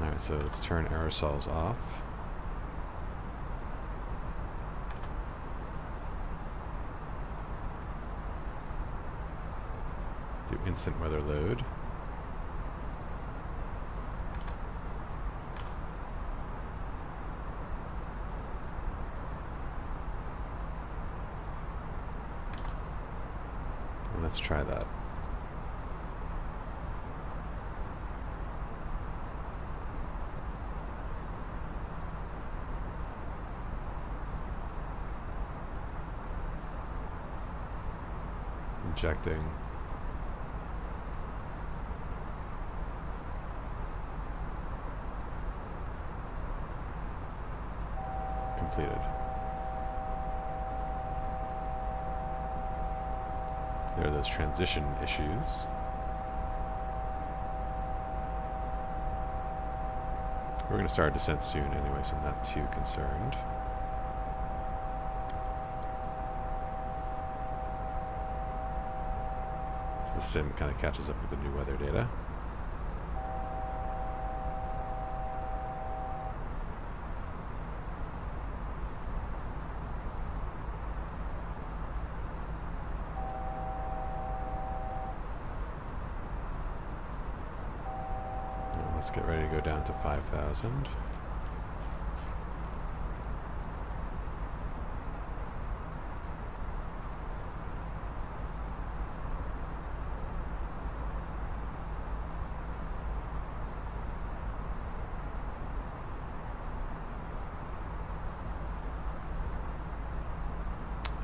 Alright, so let's turn aerosols off. Do instant weather load. And let's try that. Injecting. Completed. There are those transition issues. We're going to start a descent soon anyway, so I'm not too concerned. So the sim kind of catches up with the new weather data. Let's get ready to go down to 5,000.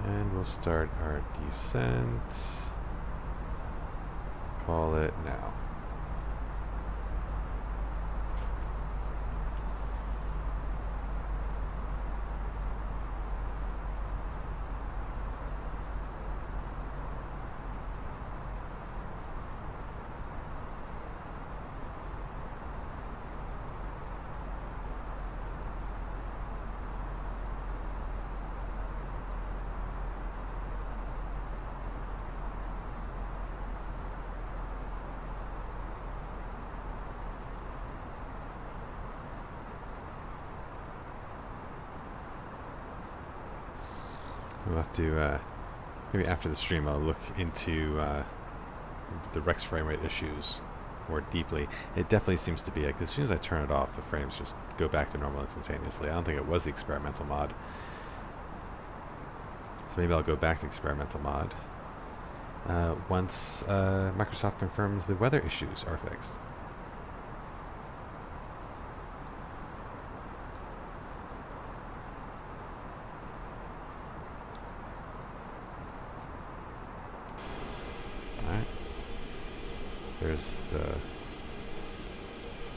And we'll start our descent. Call it now. We'll have to, maybe after the stream I'll look into the Rex frame rate issues more deeply. It definitely seems to be like as soon as I turn it off, the frames just go back to normal instantaneously. I don't think it was the experimental mod. So maybe I'll go back to experimental mod once Microsoft confirms the weather issues are fixed. There's the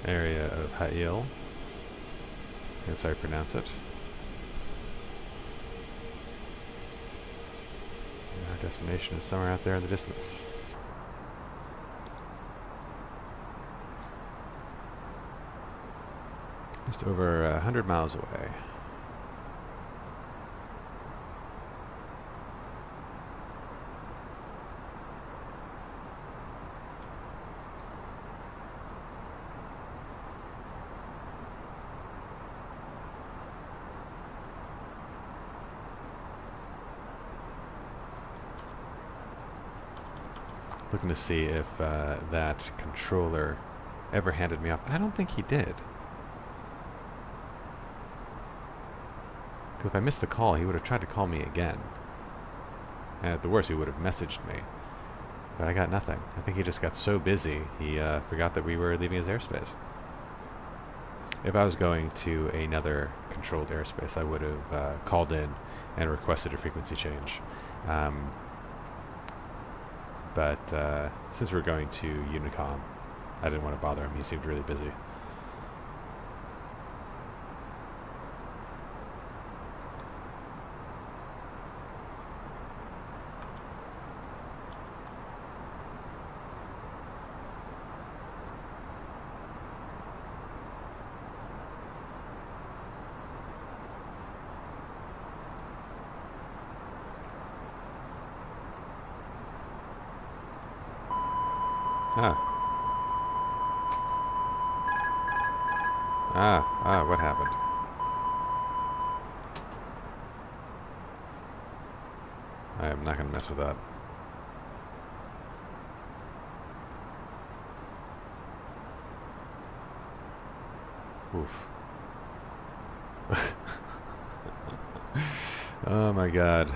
area of Ha'il. That's how I pronounce it. And our destination is somewhere out there in the distance. Just over 100 miles away. Looking to see if that controller ever handed me off. I don't think he did. Because if I missed the call, he would have tried to call me again. And at the worst, he would have messaged me. But I got nothing. I think he just got so busy, he forgot that we were leaving his airspace. If I was going to another controlled airspace, I would have called in and requested a frequency change. But since we're going to Unicom, I didn't want to bother him. He seemed really busy. What happened? I am not going to mess with that. Oof. Oh my god.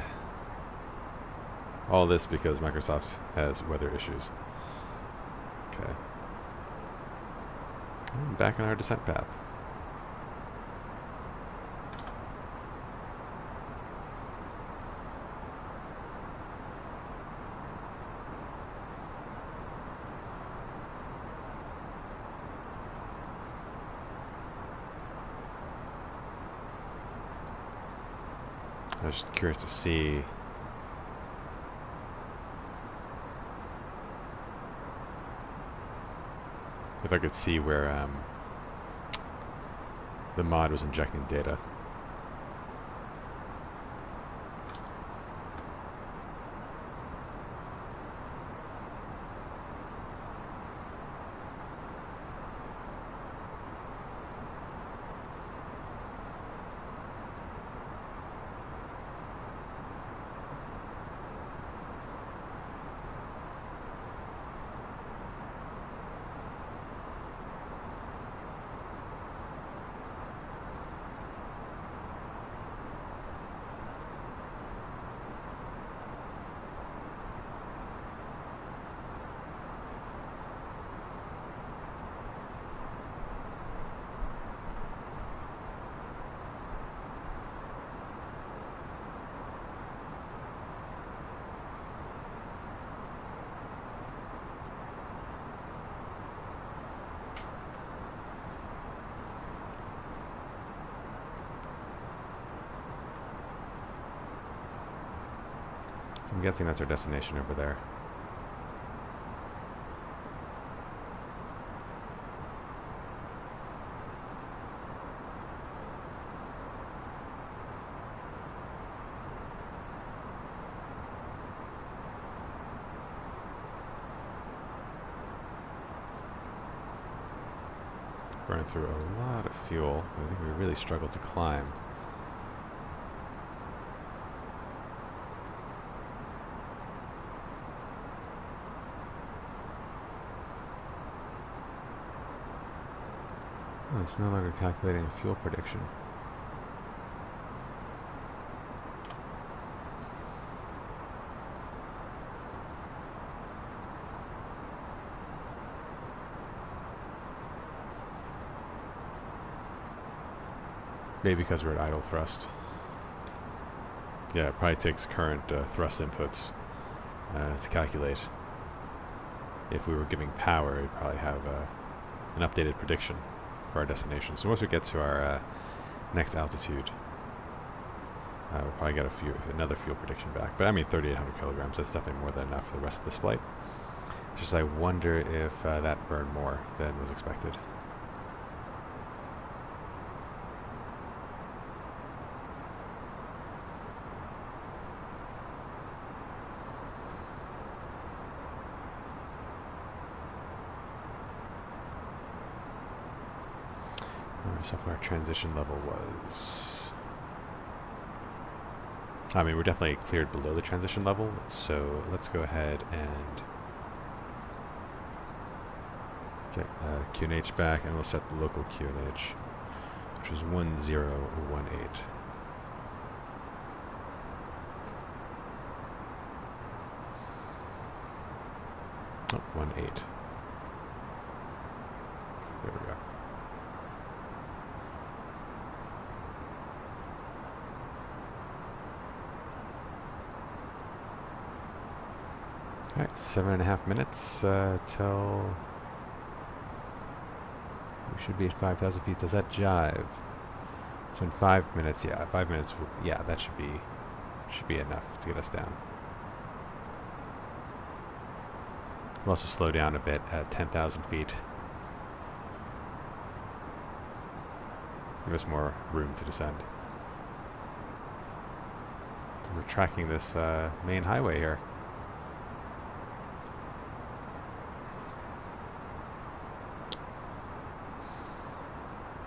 All this because Microsoft has weather issues. Okay. Back on our descent path. I was just curious to see if I could see where the mod was injecting data. I'm guessing that's our destination over there. Burning through a lot of fuel. I think we really struggled to climb. Oh, it's no longer calculating a fuel prediction. Maybe because we're at idle thrust. Yeah, it probably takes current thrust inputs to calculate. If we were giving power, it'd probably have an updated prediction for our destination. So once we get to our next altitude, we'll probably get another fuel prediction back. But I mean, 3,800 kilograms, that's definitely more than enough for the rest of this flight. It's just I wonder if that burned more than was expected. So our transition level was... I mean, we're definitely cleared below the transition level, so let's go ahead and get QNH back, and we'll set the local QNH, which is 1018. Oh, 18. There we go. Alright, 7.5 minutes till we should be at 5,000 feet. Does that jive? So in 5 minutes, yeah, 5 minutes, yeah, that should be enough to get us down. We'll also slow down a bit at 10,000 feet. Give us more room to descend. We're tracking this main highway here.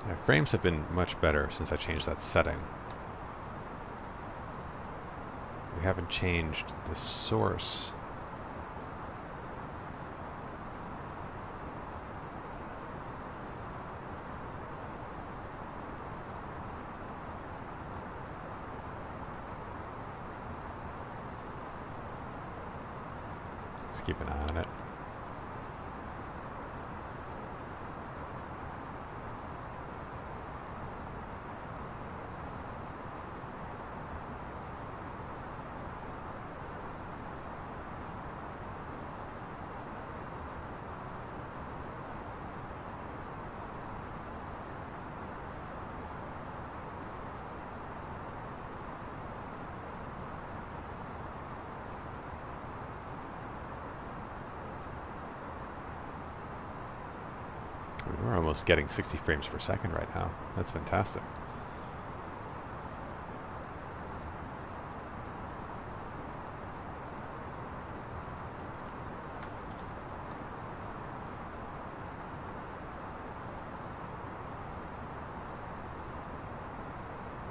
Yeah, frames have been much better since I changed that setting. We haven't changed the source. Just keep an eye on it. We're almost getting 60 frames per second right now. That's fantastic.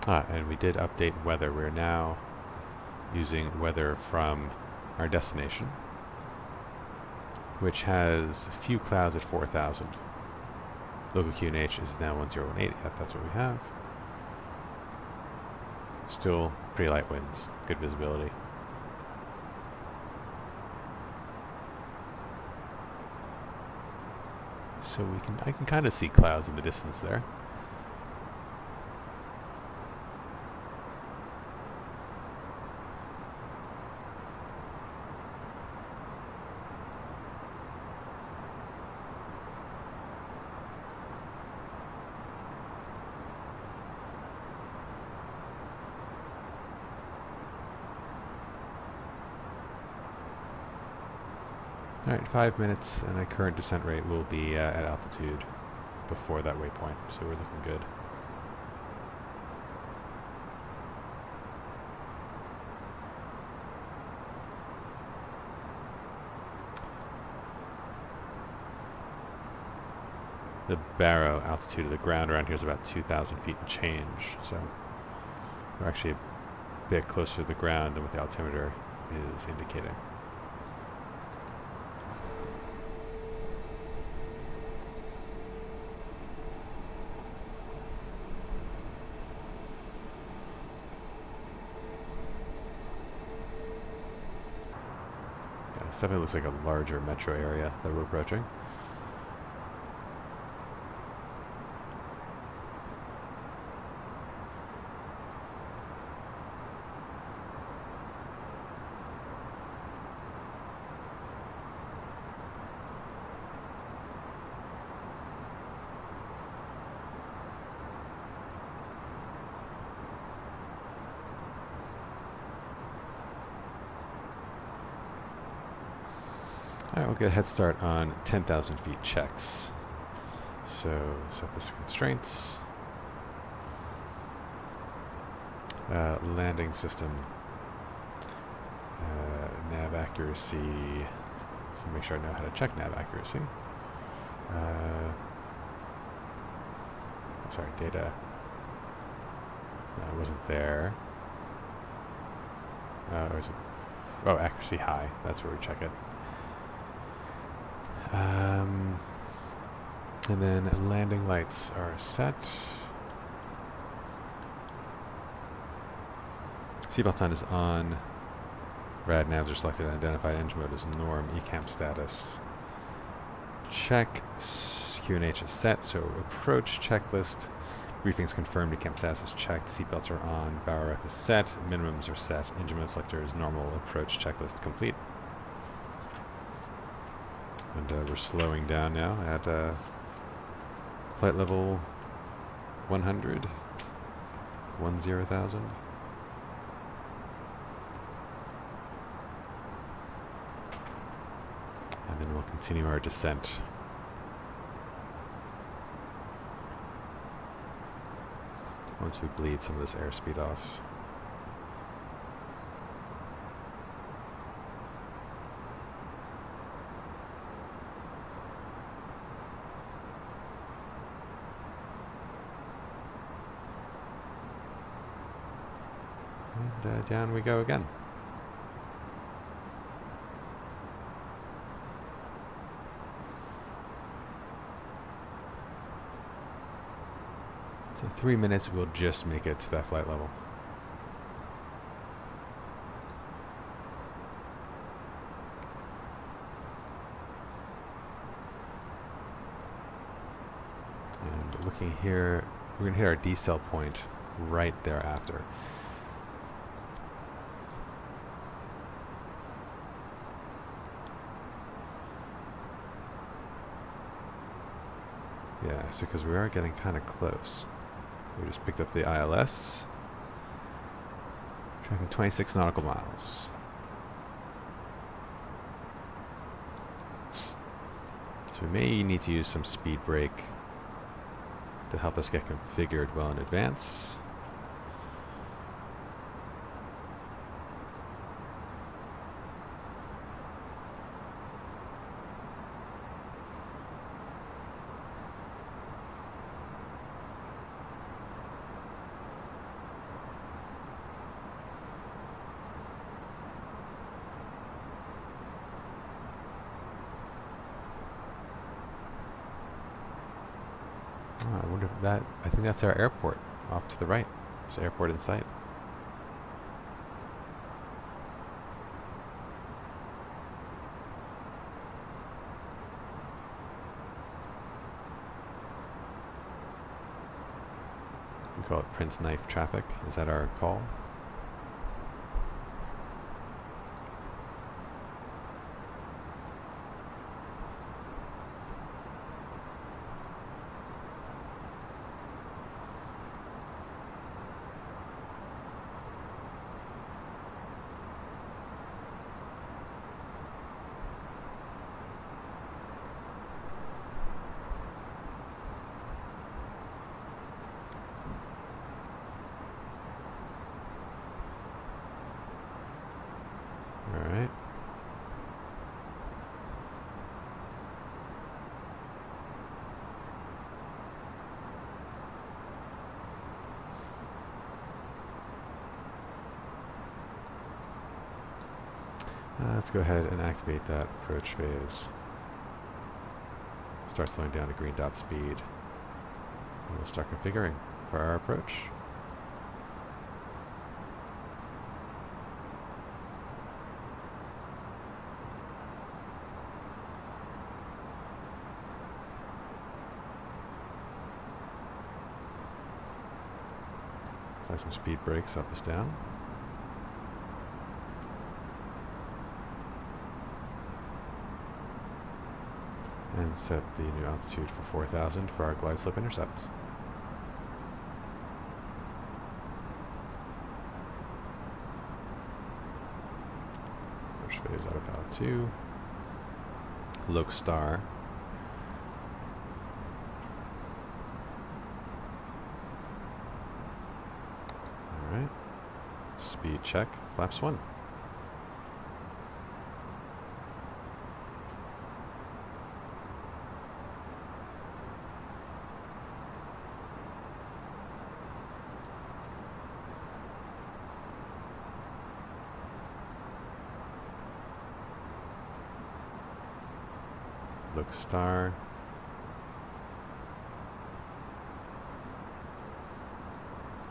And we did update weather. We're now using weather from our destination, which has a few clouds at 4,000. Local QNH is now 1018. That's what we have. Still pretty light winds, good visibility. So I can kind of see clouds in the distance there. Alright, 5 minutes, and our current descent rate will be at altitude before that waypoint, so we're looking good. The Barrow altitude of the ground around here is about 2,000 feet and change, so we're actually a bit closer to the ground than what the altimeter is indicating. This definitely looks like a larger metro area that we're approaching. Alright, we'll get a head start on 10,000 feet checks. So, set this constraints. Landing system. Nav accuracy. So make sure I know how to check nav accuracy. Sorry, data. No, it wasn't there. Or is it? Oh, accuracy high. That's where we check it. And then landing lights are set. Seatbelt sign is on. Rad navs are selected and identified. Engine mode is norm. ECAM status. Check. QNH is set, so approach checklist. Briefings confirmed. ECAM status is checked. Seatbelts are on. Bow ref is set. Minimums are set. Engine mode selector is normal. Approach checklist complete. And we're slowing down now at flight level 100, 10,000. And then we'll continue our descent. Once we bleed some of this airspeed off. down we go again. So 3 minutes will just make it to that flight level. And looking here, we're going to hit our decel point right thereafter. Yeah, so because we are getting kind of close. We just picked up the ILS. Tracking 26 nautical miles. So we may need to use some speed brake to help us get configured well in advance. Oh, I wonder if that, I think that's our airport off to the right. There's an airport in sight. We call it Prince Nayef traffic. Is that our call? Alright. Let's go ahead and activate that approach phase. Start slowing down to green dot speed. And we'll start configuring for our approach. Apply some speed brakes up as down. And set the new altitude for 4,000 for our glide slope intercept. Approach phase autopilot 2. Loc star. Alright. Speed check, flaps 1. Loc star.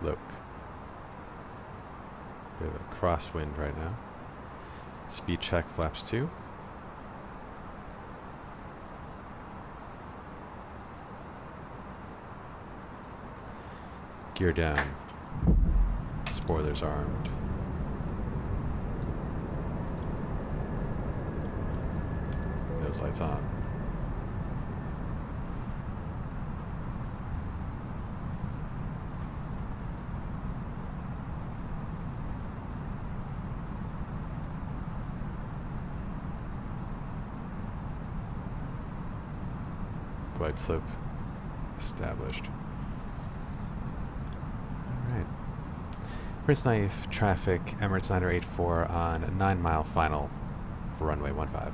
Loc. Bit of a crosswind right now. Speed check, flaps 2. Gear down. Spoilers armed. Nose lights on. Glide slope established. Alright. Prince Nayef traffic, Emirates 9084 on a 9-mile final for runway 15.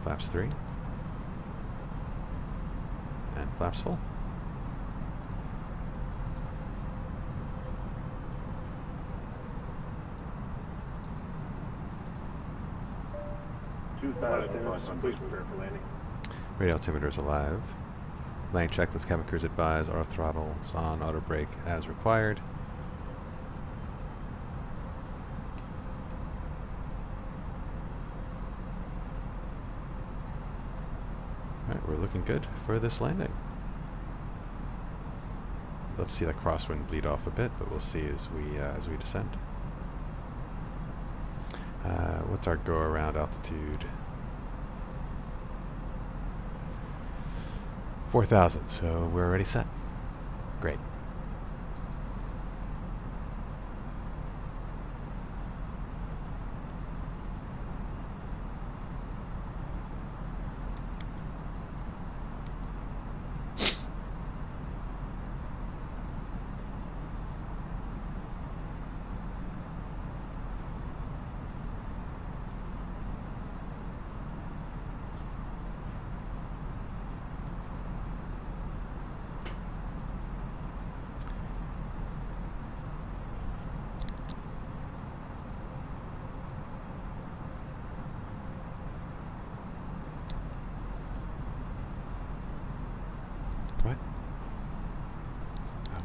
Flaps 3. And flaps full. Flight attendants, please prepare for landing. Radio altimeter is alive. Landing checklist, cabin crews advise, auto throttles on, auto brake as required. Alright, we're looking good for this landing. Love to see that crosswind bleed off a bit, but we'll see as we descend. What's our go around altitude? 4,000, so we're already set. Great. What? Oh.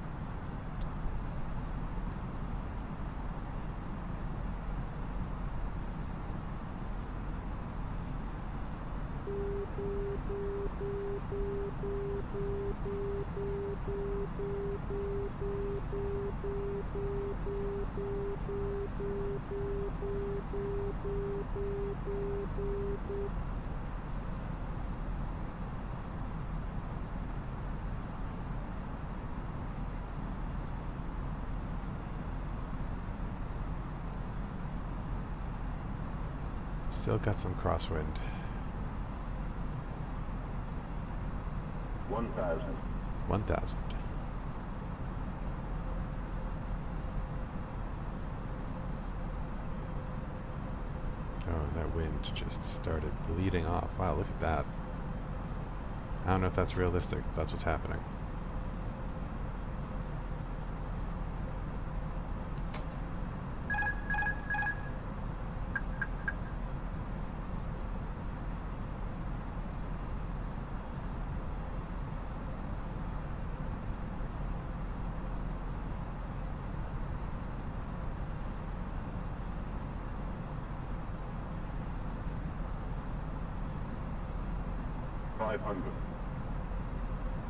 Still got some crosswind. 1,000. 1,000. Oh, that wind just started bleeding off. Wow, look at that. I don't know if that's realistic, but that's what's happening.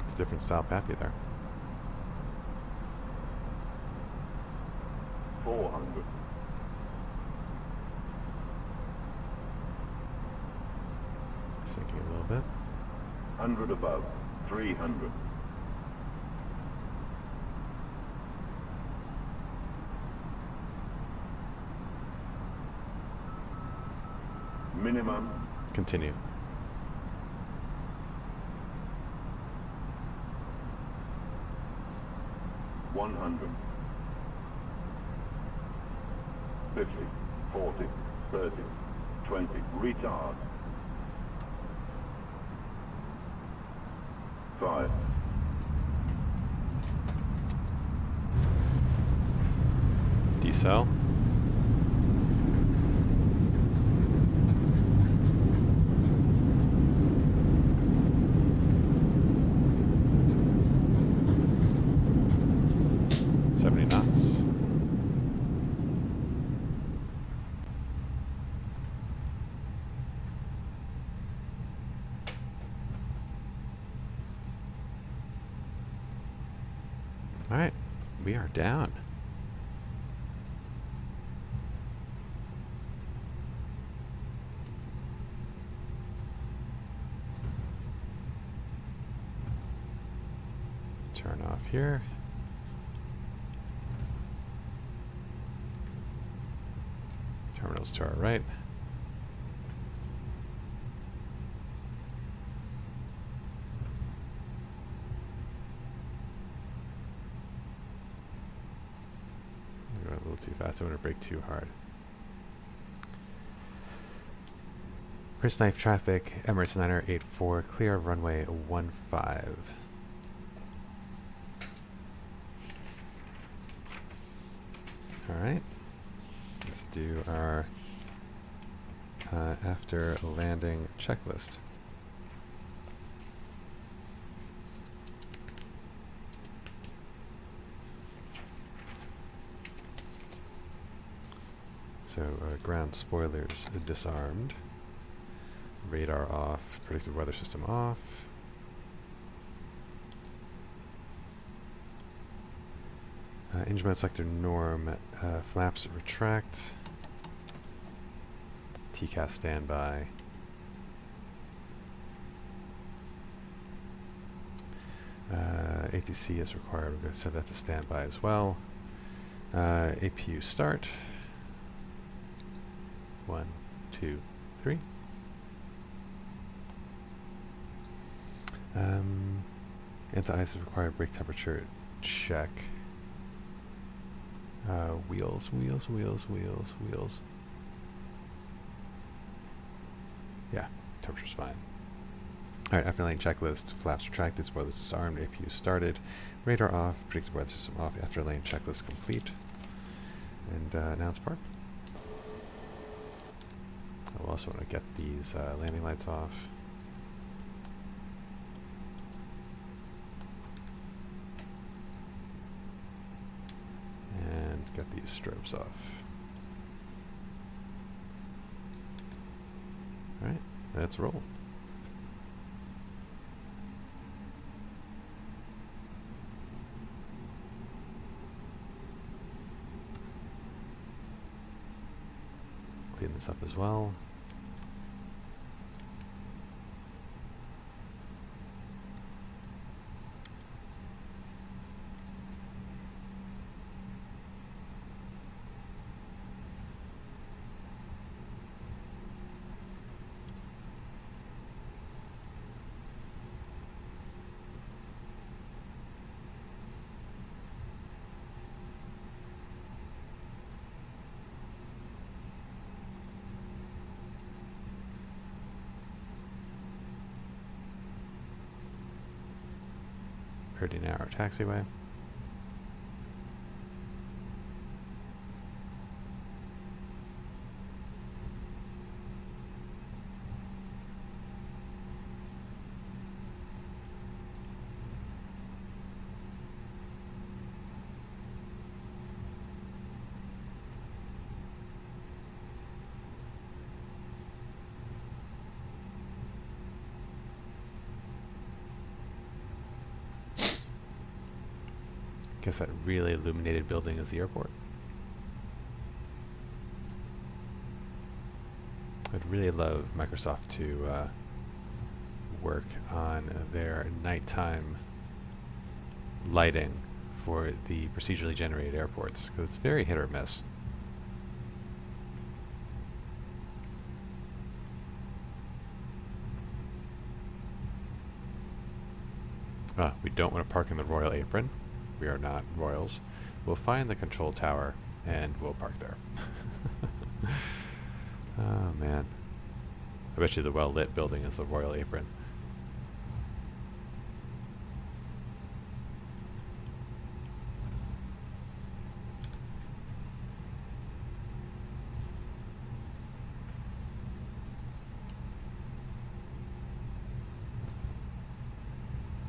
It's a different style pappy there. 400. Sinking a little bit. 100 above. 300. Minimum. Continue. 100. 50, 40, 30, 20. Retard. 5. Decel. Knots. All right, we are down. Turn off here. Terminals to our right. I went a little too fast. I want to brake too hard. Chris Knife traffic, Emirates 984, clear of runway 15. All right. Let's do our after landing checklist. So ground spoilers disarmed, radar off, predicted weather system off. Engine mount selector norm, flaps retract, TCAS standby. ATC is required, we're going to set that to standby as well. APU start. 1, 2, 3. Anti-ice is required, brake temperature check. Wheels. Yeah, temperature's fine. Alright, after lane checklist, flaps retracted, spoilers disarmed, APU started, radar off, predicted weather system off, after lane checklist complete. And now it's parked. I'll also want to get these landing lights off. And get these strobes off. Alright, let's roll. Clean this up as well. Pretty narrow taxiway. Guess that really illuminated building is the airport. I'd really love Microsoft to work on their nighttime lighting for the procedurally generated airports, because it's very hit or miss. We don't want to park in the Royal Apron. We are not royals. We'll find the control tower and we'll park there. Oh man. I bet you the well-lit building is the Royal Apron.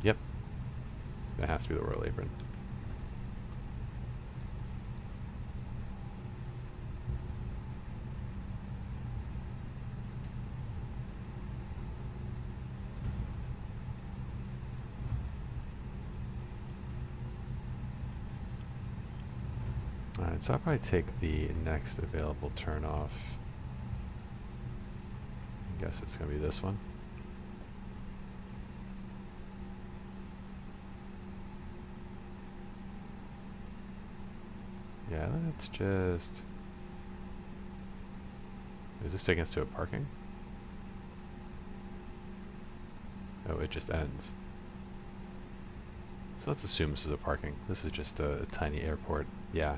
Yep. That has to be the Royal Apron. Alright, so I'll probably take the next available turn off. I guess it's going to be this one. Yeah, let's just... Is this taking us to a parking? Oh, it just ends. So let's assume this is a parking. This is just a tiny airport. Yeah.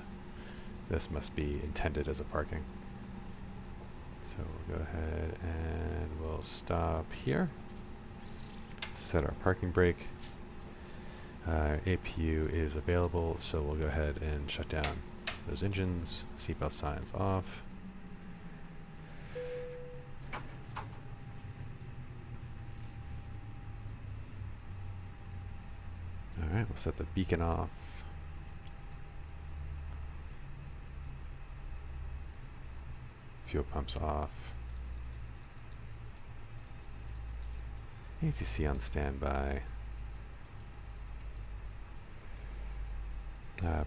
This must be intended as a parking. So we'll go ahead and we'll stop here. Set our parking brake. APU is available, so we'll go ahead and shut down those engines. Seatbelt signs off. Alright, we'll set the beacon off. Fuel pumps off. ATC on standby.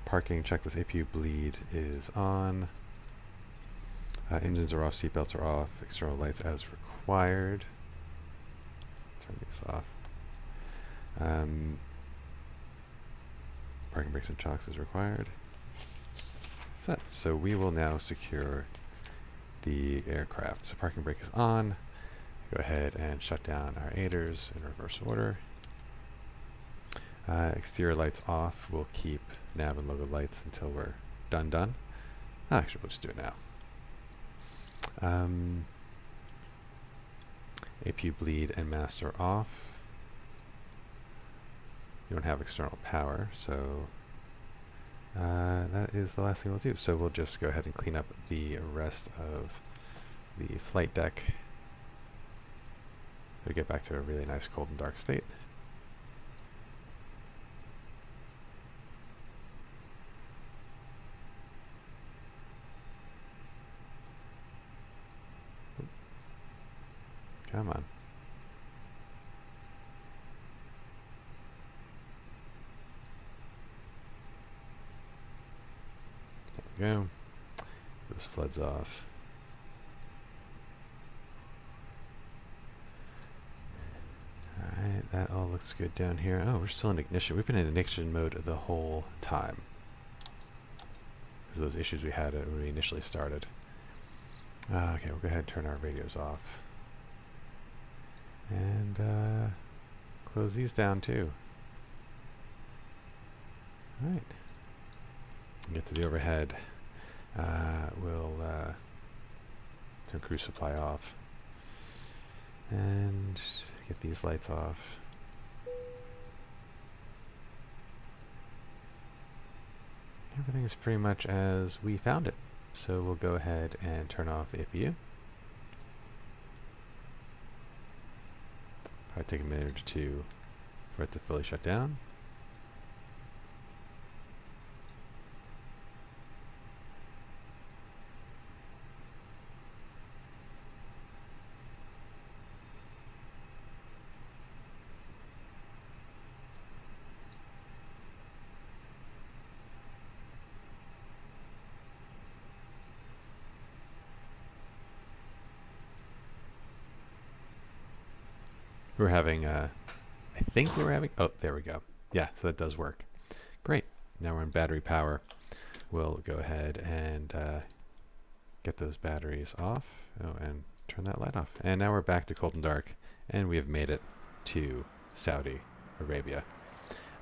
Parking checklist APU bleed is on. Engines are off, seatbelts are off, external lights as required. Turn these off. Parking brakes and chocks is required. Set. So we will now secure the aircraft. So parking brake is on. Go ahead and shut down our aiders in reverse order. Exterior lights off. We'll keep nav and logo lights until we're done. Actually, we'll just do it now. APU bleed and master off. You don't have external power, so that is the last thing we'll do. So we'll just go ahead and clean up the rest of the flight deck. We get back to a really nice cold and dark state. Come on. There we go. This floods off. Alright, that all looks good down here. Oh, we're still in ignition. We've been in ignition mode the whole time. Because of those issues we had when we initially started. Okay, we'll go ahead and turn our radios off. And close these down too. Alright. Get to the overhead. We'll turn cruise supply off. And get these lights off. Everything is pretty much as we found it. So we'll go ahead and turn off the APU. Probably take a minute or two for it to fully shut down. We're having, I think we were having, oh, there we go. Yeah, so that does work. Great. Now we're in battery power. We'll go ahead and get those batteries off. Oh, and turn that light off. And now we're back to cold and dark, and we have made it to Saudi Arabia.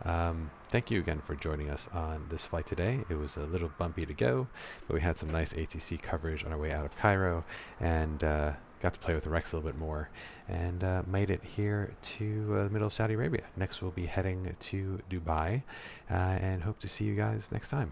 Thank you again for joining us on this flight today. It was a little bumpy to go, but we had some nice ATC coverage on our way out of Cairo, and got to play with the Rex a little bit more, and made it here to the middle of Saudi Arabia. Next we'll be heading to Dubai, and hope to see you guys next time.